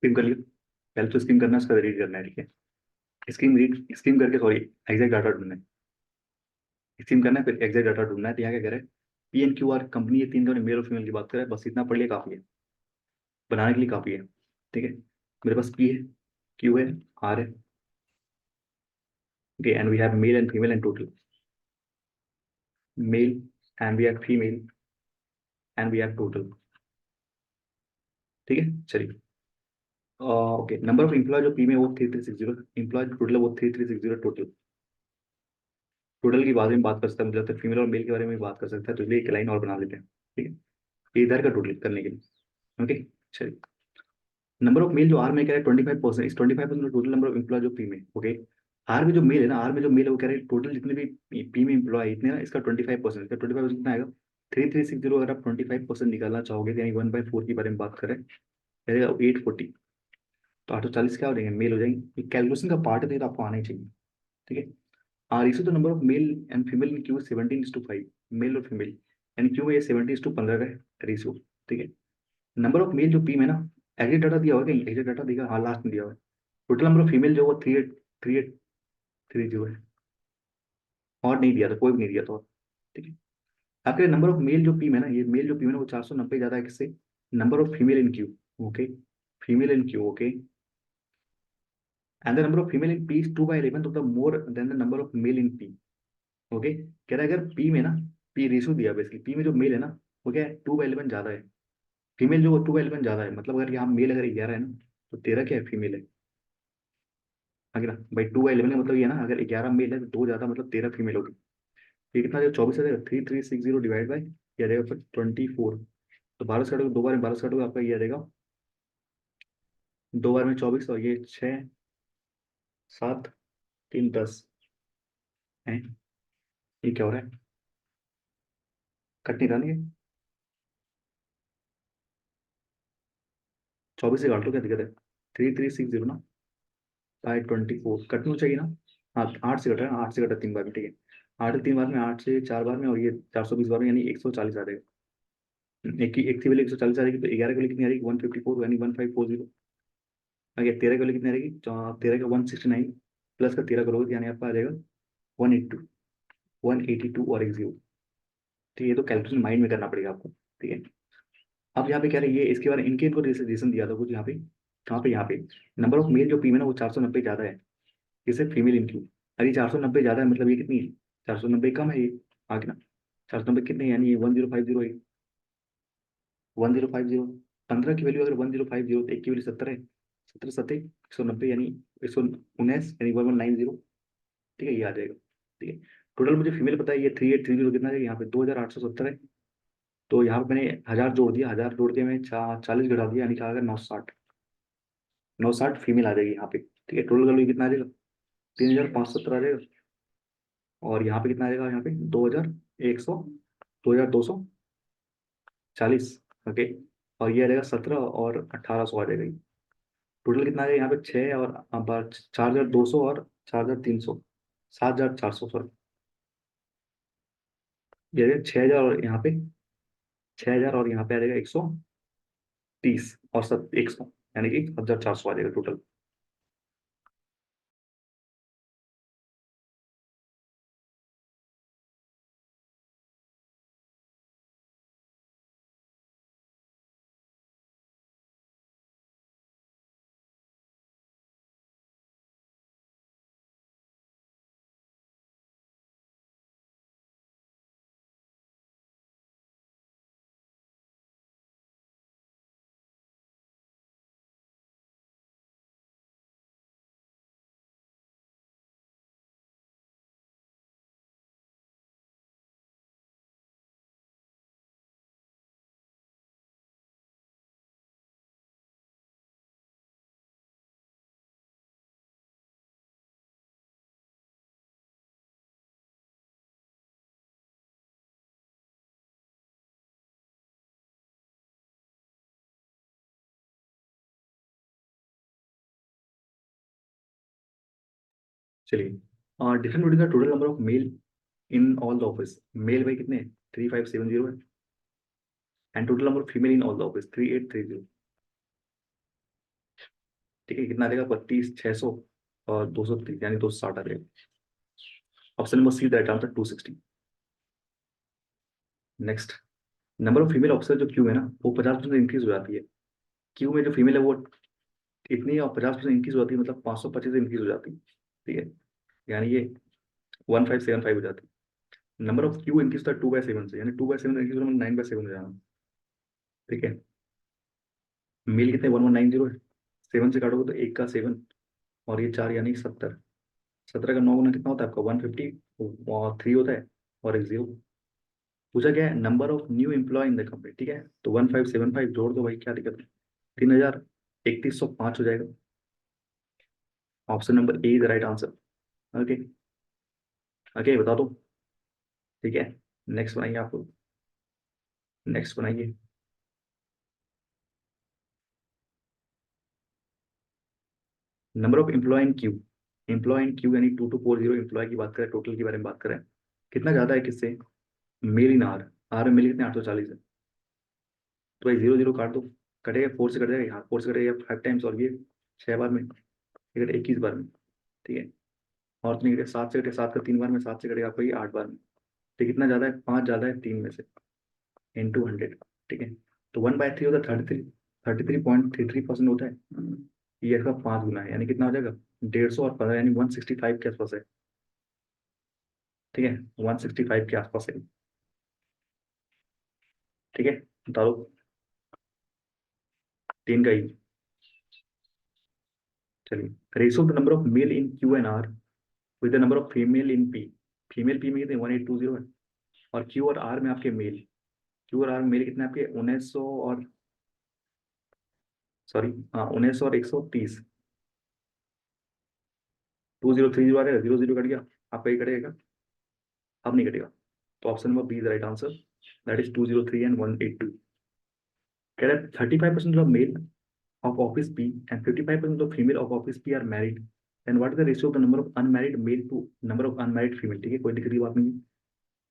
स्कीम कर लियो, पहले तो स्कीम करना है, उसका रीड करना है। ठीक है, स्कीम करके, सॉरी, एग्जैक्ट डाटा ढूंढना है। स्कीम करना है, फिर एग्जैक्ट डाटा ढूंढना है। तो यहाँ क्या करे, PNQR कंपनी, ये तीन दोनों मेल और फीमेल की बात करें, बस इतना पढ़ लिया काफी है, बनाने के लिए काफी है। ठीक है, मेरे पास P है, Q है, R है। Okay, and we have male and female and total, male and we have female and we have total. ठीक है, चलिए। ओके, नंबर ऑफ एम्प्लॉय जो पी में वो 3360, एम्प्लॉय टोटल वो 3360 टोटल। टोटल की बारे में बात कर सकते हैं, मतलब फीमेल और मेल के बारे में भी बात कर सकते हैं, तो इसलिए एक लाइन और बना लेते हैं। ठीक है, ये इधर का टोटल करने के लिए। ओके, चलिए। नंबर ऑफ मेल जो आर में कह रहे हैं 25%, इस 25% टोटल नंबर ऑफ एम्प्लॉय जो पी में। ओके, आर में जो मेल है ना, आर में जो मेल है वो कह रहे हैं टोटल जितने भी पी में एम्प्लॉय इतने ना, इसका 25%, इसका 25% कितना आएगा 3360। अगर आप 25% निकालना चाहोगे तो यानी 1/4 के बारे में बात करें, कहेगा 840, तो 840 क्या हो जाएंगे, मेल हो जाएंगे। कैलकुलेशन का पार्ट है तो आपको आना ही चाहिए। ठीक है, ratio the number of male and female in Q 17:5, male और फीमेल, यानी क्यू में ये 17:15 का रेशियो। ठीक है, नंबर ऑफ मेल जो पी में ना, एग्जैक्ट डाटा दिया होगा, कहीं एग्जैक्ट डाटा दिया, हाँ लास्ट में दिया हुआ है। टोटल नंबर ऑफ फीमेल जो वो 3830 है, और नहीं दिया था, कोई भी नहीं दिया था। ठीक है, आखिर नंबर ऑफ मेल जो पी में ना, ये मेल जो पी में ना वो 490 ज्यादा है किससे, number of female in Q. Okay, female in Q. Okay, and the number of female in P is 2/11, तो the more than the number of male in P. Okay, कह रहा है अगर पी में ना, पी रेशो दिया basically, P में जो मेल है ना वो क्या है 2/11 ज्यादा है, फीमेल जो वो 2/11 ज्यादा है, मतलब अगर यहाँ मेल अगर 11 है ना, तो 13 क्या है, फीमेल है। आगे ना भाई, 2/11 का मतलब ये है ना, अगर 11 मेल है तो 2 ज्यादा मतलब 13 फीमेल होगी। ये कितना जो 24 आ जाएगा, 3360 डिवाइड बाई, ये आ जाएगा फिर 24। तो 12 से काटोगे, 2 बार में 12 से काटोगे, आपका ये आ जाएगा 2 बार में 24, और ये 6 7 3 10 है। ये क्या हो रहा है, कट नहीं रहा नहीं है। 24 से काट लो, क्या दिक्कत है। 3360 ना बाई 24, कटना चाहिए ना। हाँ 8 से कट रहा है, 8 से कटा 3 बार में, ठीक है। 8 से 3 बार में, 8 से 4 बार में, और ये 420 बार में, यानी 140 आ जाएगा। एक थी पहले 140 आ जाएगी, तो 11 के लिए कितनी आ जाएगी, 154, यानी 1540। आगे 13 के लिए कितनी आ जाएगी, 13 का 169, प्लस का 13 करोगे तो यानी आपका आ जाएगा 182 और एक जीरो। ठीक है, ये तो कैलकुलेशन माइंड में करना पड़ेगा आपको। ठीक है। अब यहाँ पे कह रहे हैं ये, इसके बारे में इनके इनको रीजन दिया था कुछ यहाँ पे, कहाँ पे, यहाँ पे नंबर ऑफ मेल जो फीमेल है वो 490 ज्यादा है, इसे फीमेल इंक्लूड। अरे 490 ज्यादा है मतलब ये कितनी है, 490 कम है ये। आगे ना, 490 कितने हैं? यानी ये 1050 है, 1050। 15 की वैल्यू अगर 1050, तो एक की वैल्यू 70 है, 70 सत्ते 190, यानी 119, यानी 1190। ठीक है, ये आ जाएगा। ठीक है। टोटल मुझे फीमेल पता है, ये 3830 कितना है, यहाँ पे 2870 है। तो यहाँ पे मैंने 1000 जोड़ दिया, 1000 जोड़ के मैं 40 घटा दिया, यानी कि आ गया 960। 960 फीमेल आ जाएगी यहाँ पे। ठीक है, टोटल वैल्यू कितना आ जाएगा, 3570 आ जाएगा। और यहाँ पे कितना आ जाएगा, यहाँ पे 2100, 2240। ओके। और ये आ जाएगा 17 और 1800 आ जाएगा। टोटल कितना आ जाएगा यहाँ पे, 6 और 4200 और 4300, 7400 सॉरी। ये आ जाएगा 6000, और यहाँ पे 6000, और यहाँ पे आ जाएगा 130 और 100, यानी कि 1400 आ जाएगा टोटल। चलिए, different between the total number of male in all the office. Male भाई कितने, 3570 है। And total number of female in all the office 3830। ठीक है, कितना आ जाएगा, 32,600 और 230, यानी 260 आ जाएगा। Option number see that answer 260। Next, number of female officer जो क्यू है ना, वो 50% इंक्रीज हो जाती है। क्यू में जो फीमेल है वो इतनी, और 50% इंक्रीज हो जाती है, मतलब 525 इंक्रीज हो जाती है। ठीक है, यानी ये 1575 हो जाती है। नंबर ऑफ क्यू इंक्रीज था 2/7 से, यानी 2/7 इंक्रीज होना, 9/7 हो जाना। ठीक है। मेल कितने, 1190 है। 7 से काटोगे तो एक का 7, और ये 4, यानी 70। 17 का 9 गुना कितना होता है आपका, 150, और 3 होता है, और एक जीरो। पूछा गया है number of new employ in the company. ठीक है, तो 1575 जोड़ दो भाई, क्या दिक्कत है, 3305 हो जाएगा। Option number A is right answer. Okay. Okay, बता दो। ठीक है, नेक्स्ट बनाइए आप लोग, नेक्स्ट बनाइए। Number of employ in Q. Employ in Q यानी 2240 एम्प्लॉय की बात करें, टोटल के बारे में बात करें, कितना ज्यादा है किससे, मेल इन आर। आर में मेल कितने, 840 है। तो भाई जीरो जीरो काट दो, कटेगा 4 से कट जाएगा, यहाँ 4 से कटेगा 5 टाइम्स, और ये 6 बार में, ये कटे 21 बार में। ठीक है। और नहीं कटे 7 से कटे, 7 का 3 बार में, 7 से कटेगा आपको ये 8 बार में। तो कितना ज्यादा है, 5 ज्यादा है 3 में से, इंटू 100। ठीक है। तो 1/3 होता है 33.33% होता है। ये इसका 5 गुना है, यानी कितना हो जाएगा, 150 और 15, यानी 165 के आसपास है। ठीक है, 165 के आसपास है। ठीक है, बता दो। 3 का ही। चलिए, ratio of the number of male in Q and R with the number of female in P. Female P में कितने 1820 है, और क्यू और आर में आपके मेल, क्यू और आर में मेल कितने आपके 1900 और सॉरी, हाँ 1900 और 130। 2030 आ जाएगा, 00 कट गया, आपका ये कटेगा, अब नहीं कटेगा। तो option number B is right answer, that is 203 and 182। कह रहा है 35% of male of office P and 55% of female of office P are married, then what is the ratio of the number of unmarried male to number of unmarried female? ठीक है, कोई दिक्कत की बात नहीं है।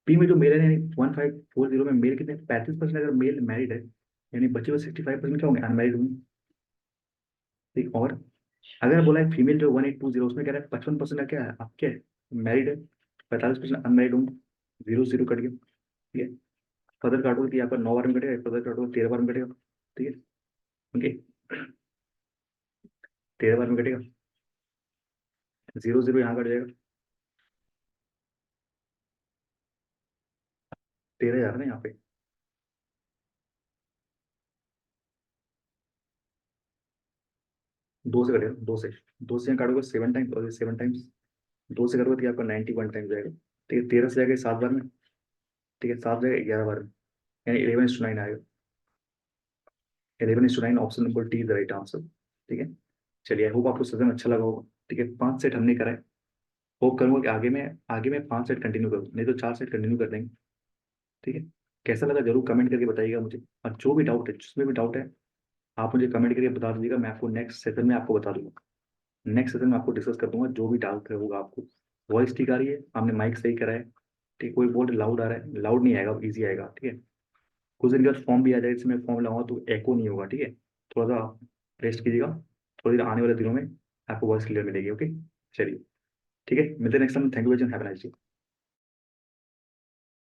पी में जो मेल है यानी 1540 में मेल कितने 35%, अगर मेल मैरिड है यानी बचे हुए 65% क्या होंगे, अनमैरिड होंगे। ठीक, और अगर बोला है फीमेल जो 1820 उसमें कह रहा है 55% का क्या है, आप क्या है, मैरिड है, 45% अनमैरिड होंगे, 00 कट गया। ठीक है, फर्दर काटोगे तो यहाँ पर 9 बार में कटेगा, फर्दर काटोगे 13 बार में कटेगा। ठीक है, ओके, 13 बार में कटेगा, 00 यहाँ कट जाएगा, 13,000 ना यहाँ पे। दो से कटेगा, दो से यहाँ काटोगे 7 टाइम्स, और 7 टाइम्स दो से करोगे तो ये आपका 91 टाइम्स जाएगा। ठीक है, 13 से जाएगा 7 बार में। ठीक है, 7 जाएगा 11 बार में, यानी 11:9 आएगा। 11:9, option number D is the right answer. ठीक है, चलिए, आई होप आपको सदन अच्छा लगा होगा। ठीक है, 5 सेट हमने कराए, होप करूंगा कि आगे में 5 सेट कंटिन्यू करूँ, नहीं तो 4 सेट कंटिन्यू कर देंगे। ठीक है, कैसा लगा जरूर कमेंट करके बताइएगा मुझे, और जो भी डाउट है, जिसमें भी डाउट है आप मुझे कमेंट करके बता दीजिएगा, मैं आपको नेक्स्ट सेशन में आपको बता दूंगा। नेक्स्ट सेशन में आपको डिस्कस कर दूंगा, जो भी डाउट है होगा आपको। वॉइस ठीक आ रही है, आपने माइक सही करा है। ठीक, कोई बोर्ड लाउड आ रहा है, लाउड नहीं आएगा, इजी आएगा। ठीक है, कुछ दिन के बाद फॉर्म भी आ जाएगा, इसमें फॉर्म लगाऊंगा तो एको नहीं होगा। ठीक है, थोड़ा सा रेस्ट कीजिएगा, थोड़ी देर आने वाले दिनों में आपको वॉइस क्लियर मिलेगी। ओके, चलिए, ठीक है, मिलते हैं next time. Thank you very much, have a nice day.